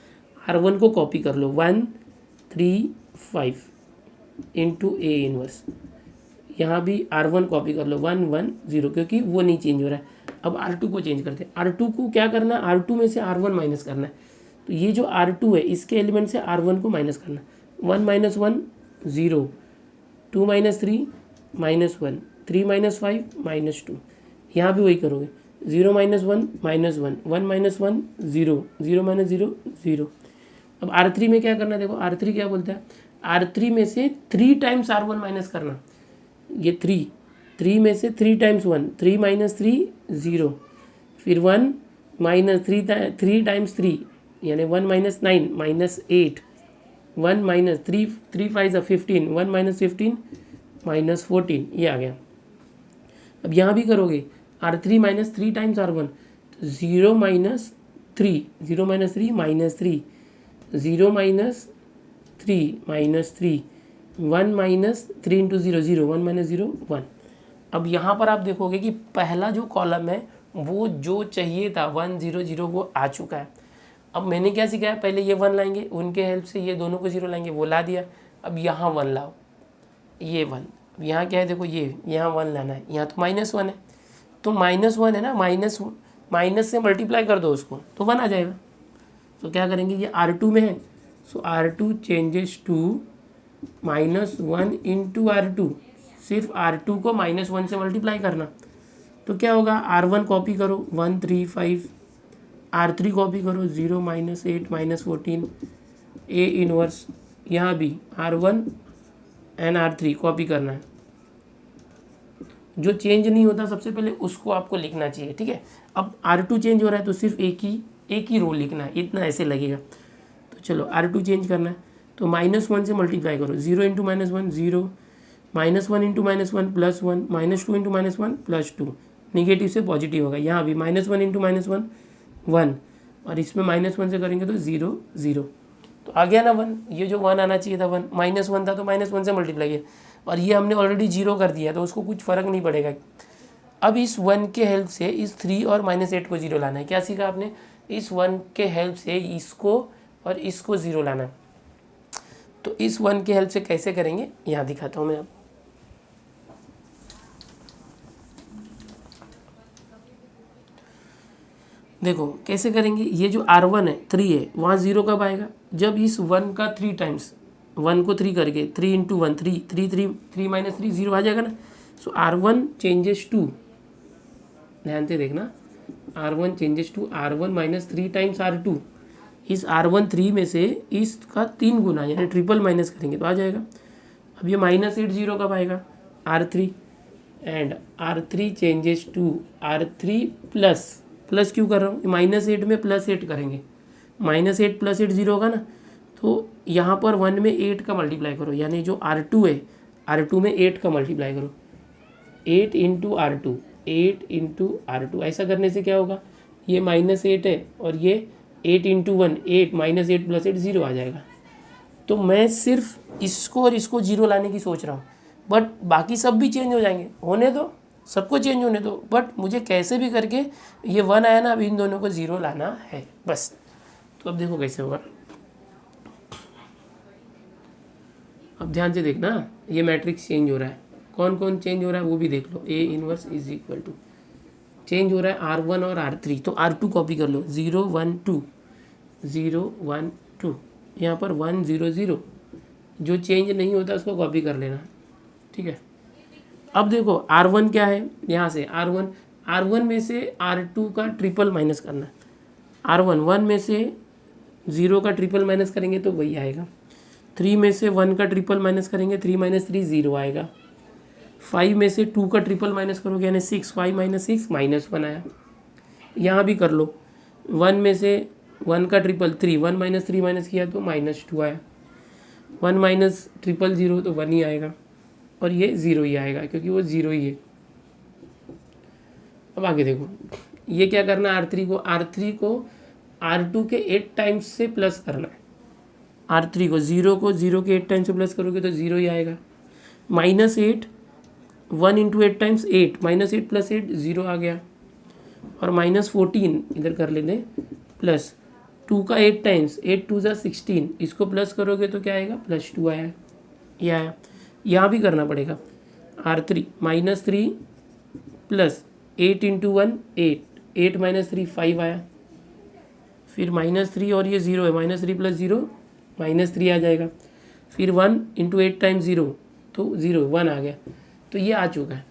R1 को कॉपी कर लो, 1 3 5 इंटू A इनवर्स। यहाँ भी R1 कॉपी कर लो, 1 1 0, क्योंकि वो नहीं चेंज हो रहा है। अब R2 को चेंज करते हैं, R2 को क्या करना है, R2 में से R1 माइनस करना है। तो ये जो R2 है इसके एलिमेंट से R1 को माइनस करना, 1 - 1 0, 2 - 3 -1, 3 - 5 -2। यहाँ भी वही करोगे, 0 - 1 -1 1 - 1 0 0 - 0 0। अब R3 में क्या करना है, देखो R3 क्या बोलता है, R3 में से 3 टाइम्स R1 माइनस करना। ये 3 में से 3 टाइम्स 1, 3 - 3 0, फिर 1 - 3 टाइम्स 3 यानी 1 - 9 -8, 1 - 3 3 5 15, 1 - 15 -14, ये आ गया। अब यहाँ भी करोगे, R3 - 3 टाइम्स R1, तो 0 - 3 0 - 3 -3, 0 - 3 -3, 1 - 3 इंटू 0 0, 1 - 0 1। अब यहाँ पर आप देखोगे कि पहला जो कॉलम है वो जो चाहिए था 1 0 0 वो आ चुका है। अब मैंने क्या सिखाया, पहले ये 1 लाएंगे, उनके हेल्प से ये दोनों को 0 लाएंगे, वो ला दिया। अब यहाँ 1 लाओ, ये 1, यहाँ क्या है देखो, ये यहाँ 1 लाना है, यहाँ तो -1 है, तो -1 है ना, माइनस से मल्टीप्लाई कर दो उसको तो 1 आ जाएगा। तो क्या करेंगे, ये R2 में है, सो R2 changes to -1 into R2, सिर्फ R2 को -1 से मल्टीप्लाई करना। तो क्या होगा, R1 कॉपी करो 1 3 5, R3 कॉपी करो 0 -8 -14, A इनवर्स। यहाँ भी R1 एंड R3 कॉपी करना है। जो चेंज नहीं होता सबसे पहले उसको आपको लिखना चाहिए, ठीक है। अब R2 चेंज हो रहा है तो सिर्फ एक ही रो लिखना है, इतना ऐसे लगेगा। तो चलो R2 चेंज करना है, तो -1 से मल्टीप्लाई करो, 0 इंटू -1 0, -1 इंटू -1 +1, -2 इंटू -1 +2, निगेटिव से पॉजिटिव होगा। यहाँ भी -1 इंटू -1 1, और इसमें -1 से करेंगे तो 0 0, तो आ गया ना 1। ये जो 1 आना चाहिए था 1, -1 था तो -1 से मल्टीप्लाई किया, और ये हमने ऑलरेडी 0 कर दिया तो उसको कुछ फ़र्क नहीं पड़ेगा। अब इस 1 के हेल्प से इस 3 और -8 को 0 लाना है। क्या सीखा आपने, इस 1 के हेल्प से इसको और इसको 0 लाना है। तो इस 1 के हेल्प से कैसे करेंगे यहाँ दिखाता हूँ मैं आप। देखो कैसे करेंगे, ये जो R1 है 3 है, वहाँ 0 कब आएगा, जब इस 1 का 3 टाइम्स, 1 को 3 करके 3 इंटू 1 3 3 3 3 -3 0 आ जाएगा ना। सो R1 चेंजेस टू, ध्यान से देखना, R1 changes to R1 - 3 times R2। इस R1 3 में से इसका 3 गुना यानी ट्रिपल माइनस करेंगे तो आ जाएगा। अब ये -8 0 कब आएगा, R3 and R3 changes to R3 plus क्यों कर रहा हूँ, -8 में +8 करेंगे, -8 + 8 0 होगा ना, तो यहाँ पर 1 में 8 का मल्टीप्लाई करो, यानी जो R2 है R2 में 8 का मल्टीप्लाई करो, 8 × R2, 8 × R2। ऐसा करने से क्या होगा, ये -8 है और ये 8 × 1 8, -8 + 8 0 आ जाएगा। तो मैं सिर्फ इसको और इसको 0 लाने की सोच रहा हूँ, बट बाकी सब भी चेंज हो जाएंगे, होने दो, सबको चेंज होने दो, बट मुझे कैसे भी करके ये 1 आया ना, अब इन दोनों को 0 लाना है बस। तो अब देखो कैसे होगा, अब ध्यान से देखना, ये मैट्रिक्स चेंज हो रहा है, कौन कौन चेंज हो रहा है वो भी देख लो। A 1 = चेंज हो रहा है R1 और R3, तो R2 कॉपी कर लो, 0 1 2 0 1 2, यहाँ पर 1 0 0, जो चेंज नहीं होता उसको कॉपी कर लेना, ठीक है। अब देखो R1 क्या है, यहाँ से R1 में से R2 का ट्रिपल माइनस करना है, R1 1 में से 0 का ट्रिपल माइनस करेंगे तो वही आएगा, 3 में से 1 का ट्रिपल माइनस करेंगे, 3 - 3 0 आएगा, 5 में से 2 का ट्रिपल माइनस करोगे यानी 6, 5 - 6 -1 आया। यहाँ भी कर लो, 1 में से 1 का ट्रिपल 3, 1 - 3 माइनस किया तो -2 आया, 1 - 000 तो 1 ही आएगा, और ये 0 ही आएगा क्योंकि वो 0 ही है। अब आगे देखो, ये क्या करना है, R3 को R2 के 8 टाइम्स से प्लस करना है, R3 को 0 के 8 टाइम्स से प्लस करोगे तो 0 ही आएगा, -8 1 × 8 टाइम्स 8, -8 + 8 0 आ गया, और -14 इधर कर लेते, प्लस 2 का 8 टाइम्स 8 2 = 16, इसको प्लस करोगे तो क्या आएगा, +2 आया, ये आया। यहाँ भी करना पड़ेगा, R3 -3 प्लस 8 × 1 8, 8 - 3 5 आया, फिर -3 और ये 0 है, -3 + 0 -3 आ जाएगा, फिर 1 × 8 टाइम्स 0 तो 0 1 आ गया, तो ये आ चुका है।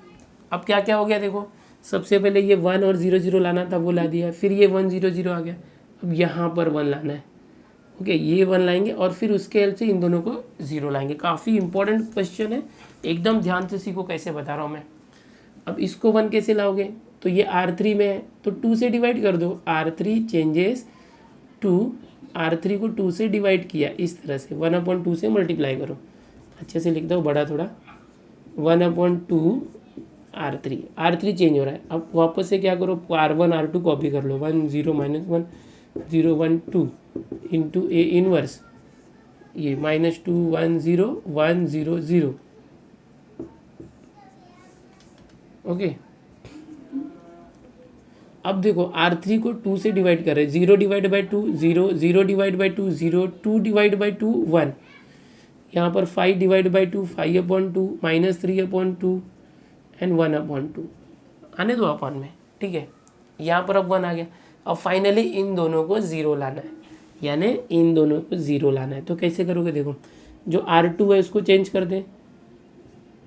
अब क्या क्या हो गया देखो, सबसे पहले ये 1 और 0 0 लाना था वो ला दिया, फिर ये 1 0 0 आ गया, अब यहाँ पर 1 लाना है, ओके, ये 1 लाएंगे और फिर उसके हेल्प से इन दोनों को 0 लाएंगे। काफ़ी इंपॉर्टेंट क्वेश्चन है, एकदम ध्यान से सीखो कैसे बता रहा हूँ मैं। अब इसको 1 कैसे लाओगे, तो ये R3 में है तो 2 से डिवाइड कर दो, R3 चेंजेस टू, R3 को 2 से डिवाइड किया इस तरह से, 1/2 से मल्टीप्लाई करो, अच्छे से लिख दो बड़ा थोड़ा, 1/2 R3 चेंज हो रहा है। अब वापस से क्या करो, R1 R2 कॉपी कर लो, 1 0 - 1 0 1 2 इंटू A 1, ये -2 1 0 1 0 0, ओके। अब देखो R3 को 2 से डिवाइड कर रहे हैं, 0 / 2 0, 0 / 2 0, 2 / 2 1, यहाँ पर 5 / 2 5/2, -3/2 एंड 1/2, आने दो अपन में, ठीक है। यहाँ पर अब 1 आ गया, अब फाइनली इन दोनों को 0 लाना है, यानी इन दोनों को 0 लाना है। तो कैसे करोगे देखो, जो R2 है उसको चेंज कर दें,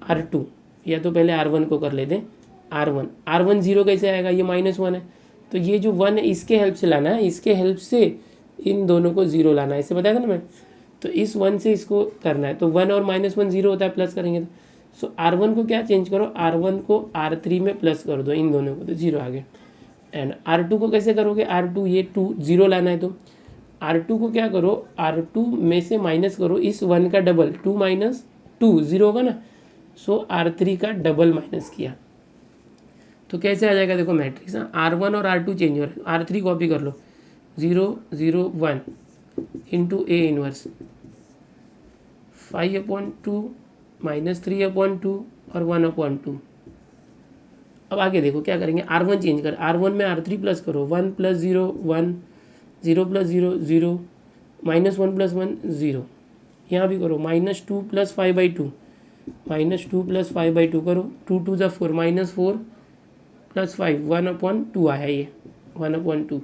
R2, या तो पहले R1 को कर लेते हैं, R1 0 कैसे आएगा, ये -1 है, तो ये जो 1 है इसके हेल्प से लाना है, इसके हेल्प से इन दोनों को 0 लाना है, ऐसे बताया था ना मैं। तो इस 1 से इसको करना है, तो 1 और -1 0 होता है, प्लस करेंगे तो, सो R1 को क्या चेंज करो, R1 को R3 में प्लस कर दो इन दोनों को, तो 0 आ गया। एंड R2 को कैसे करोगे, R2 ये 2 0 लाना है, तो R2 को क्या करो, R2 में से माइनस करो इस 1 का डबल, 2 - 2 0 होगा ना, सो R3 का डबल माइनस किया, तो कैसे आ जाएगा देखो मैट्रिक्स, R1 और R2 चेंज हो रहा है, R3 कॉपी कर लो, 0 0 1 इंटू A 1 5/2 -3/2 और 1/2। अब आगे देखो क्या करेंगे, R1 चेंज कर, R1 में R3 प्लस करो, 1 + 0 1, 0 + 0 0, -1 + 1 0, यहाँ भी करो, -2 + 5/2, -2 + 5/2 करो, 2 2 = 4, -4 + 5 1/2 आया, ये 1/2,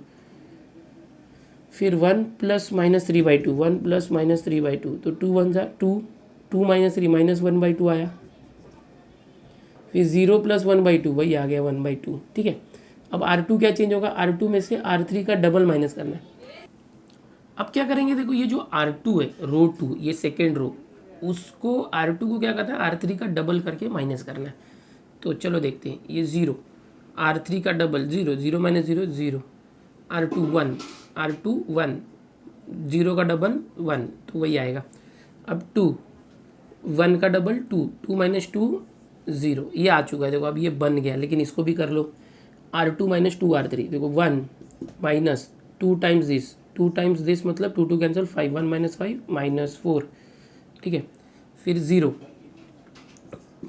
फिर 1 + -3/2, 1 + -3/2, तो 2 1 = 2, 2 - 3 -1/2 आया, फिर 0 + 1/2 वही आ गया 1/2, ठीक है। अब R2 क्या चेंज होगा, R2 में से R3 का डबल माइनस करना है। अब क्या करेंगे देखो, ये जो R2 है रो 2, ये सेकेंड रो, उसको R2 को क्या करना है, R3 का डबल करके माइनस करना है। तो चलो देखते हैं, ये 0, R3 का डबल 0, 0 माइनस 0 0, R2 1, R2 1, 0 का डबल 1, तो वही आएगा। अब 2, 1 का डबल 2, 2 माइनस 2 0, ये आ चुका है। देखो अब ये बन गया, लेकिन इसको भी कर लो, R2 माइनस 2 R3, देखो 1 minus 2 times this, 2 times this मतलब 2 2 कैंसिल, 5 1 माइनस 5 माइनस 4, ठीक है। फिर 0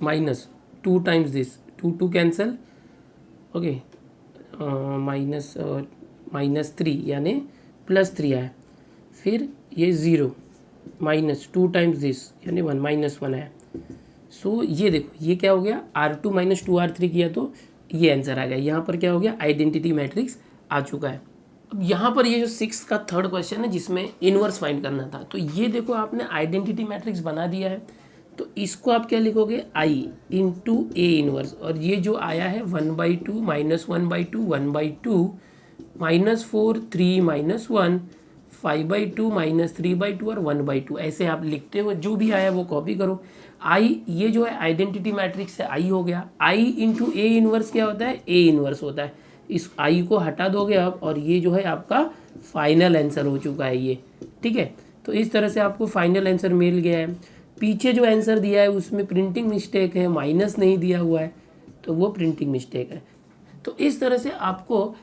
minus 2 times this, 2 2 cancel, okay, minus 3 यानी प्लस 3 आया। फिर ये 0 माइनस 2 टाइम्स दिस यानी 1 माइनस 1 आया। सो ये देखो ये क्या हो गया, R2 माइनस 2 R3 किया तो ये आंसर आ गया। यहाँ पर क्या हो गया, आइडेंटिटी मैट्रिक्स आ चुका है। अब यहाँ पर ये जो 6 का थर्ड क्वेश्चन है जिसमें इनवर्स फाइंड करना था, तो ये देखो आपने आइडेंटिटी मैट्रिक्स बना दिया है, तो इसको आप क्या लिखोगे, आई इंटू ए इनवर्स, और ये जो आया है 1/2 माइनस 1/2 1/2 माइनस 4 3 माइनस 1 5/2 माइनस 3/2 और 1/2, ऐसे आप लिखते हो। जो भी आया वो कॉपी करो। आई ये जो है आइडेंटिटी मैट्रिक्स है, आई हो गया। आई इंटू ए इनवर्स क्या होता है, ए इनवर्स होता है। इस आई को हटा दोगे आप, और ये जो है आपका फाइनल आंसर हो चुका है ये, ठीक है। तो इस तरह से आपको फाइनल आंसर मिल गया है। पीछे जो आंसर दिया है उसमें प्रिंटिंग मिस्टेक है, माइनस नहीं दिया हुआ है, तो वो प्रिंटिंग मिस्टेक है। तो इस तरह से आपको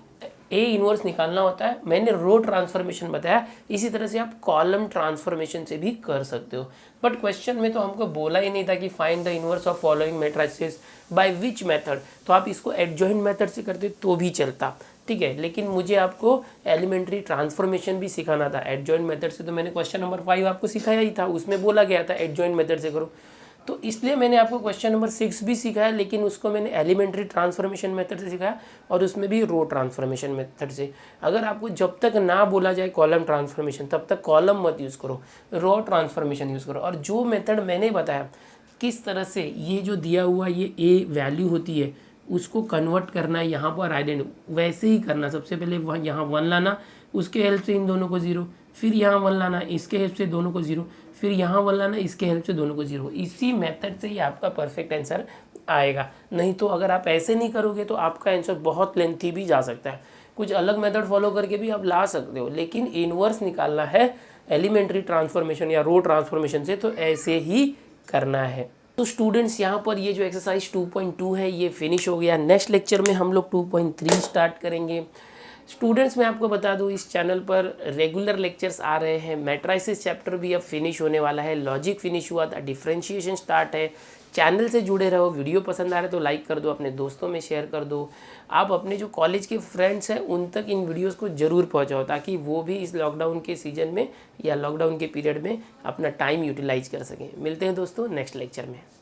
ए इनवर्स निकालना होता है। मैंने रो ट्रांसफॉर्मेशन बताया, इसी तरह से आप कॉलम ट्रांसफॉर्मेशन से भी कर सकते हो। बट क्वेश्चन में तो हमको बोला ही नहीं था कि find the inverse of following matrices by which method, तो आप इसको एडजॉइंट मेथड से करते तो भी चलता, ठीक है। लेकिन मुझे आपको एलिमेंट्री ट्रांसफॉर्मेशन भी सिखाना था। एडजॉइंट मेथड से तो मैंने क्वेश्चन नंबर 5 आपको सिखाया ही था, उसमें बोला गया था एडजॉइंट मेथड से करो, तो इसलिए मैंने आपको क्वेश्चन नंबर 6 भी सिखाया, लेकिन उसको मैंने एलिमेंट्री ट्रांसफॉर्मेशन मेथड से सिखाया, और उसमें भी रो ट्रांसफॉर्मेशन मेथड से। अगर आपको जब तक ना बोला जाए कॉलम ट्रांसफॉर्मेशन, तब तक कॉलम मत यूज़ करो, रो ट्रांसफॉर्मेशन यूज़ करो। और जो मेथड मैंने बताया किस तरह से ये जो दिया हुआ ये ए वैल्यू होती है उसको कन्वर्ट करना है यहाँ पर आइडेंटिटी, वैसे ही करना। सबसे पहले यहाँ 1 लाना, उसके हेल्प से इन दोनों को 0, फिर यहाँ 1 लाना, इसके हेल्प से दोनों को 0, फिर यहाँ 1 लाना, इसके हेल्प से दोनों को 0। इसी मेथड से ही आपका परफेक्ट आंसर आएगा। नहीं तो अगर आप ऐसे नहीं करोगे तो आपका आंसर बहुत लेंथी भी जा सकता है। कुछ अलग मेथड फॉलो करके भी आप ला सकते हो, लेकिन इनवर्स निकालना है एलिमेंट्री ट्रांसफॉर्मेशन या रो ट्रांसफॉर्मेशन से, तो ऐसे ही करना है। तो स्टूडेंट्स यहाँ पर ये जो एक्सरसाइज 2.2 है ये फिनिश हो गया। नेक्स्ट लेक्चर में हम लोग 2.3 स्टार्ट करेंगे। स्टूडेंट्स मैं आपको बता दूं इस चैनल पर रेगुलर लेक्चर्स आ रहे हैं। मैट्रिसेस चैप्टर भी अब फिनिश होने वाला है, लॉजिक फिनिश हुआ था, डिफरेंशिएशन स्टार्ट है। चैनल से जुड़े रहो। वीडियो पसंद आ रहा है तो लाइक कर दो, अपने दोस्तों में शेयर कर दो। आप अपने जो कॉलेज के फ्रेंड्स हैं उन तक इन वीडियोस को ज़रूर पहुंचाओ, ताकि वो भी इस लॉकडाउन के सीज़न में या लॉकडाउन के पीरियड में अपना टाइम यूटिलाइज कर सकें। मिलते हैं दोस्तों नेक्स्ट लेक्चर में।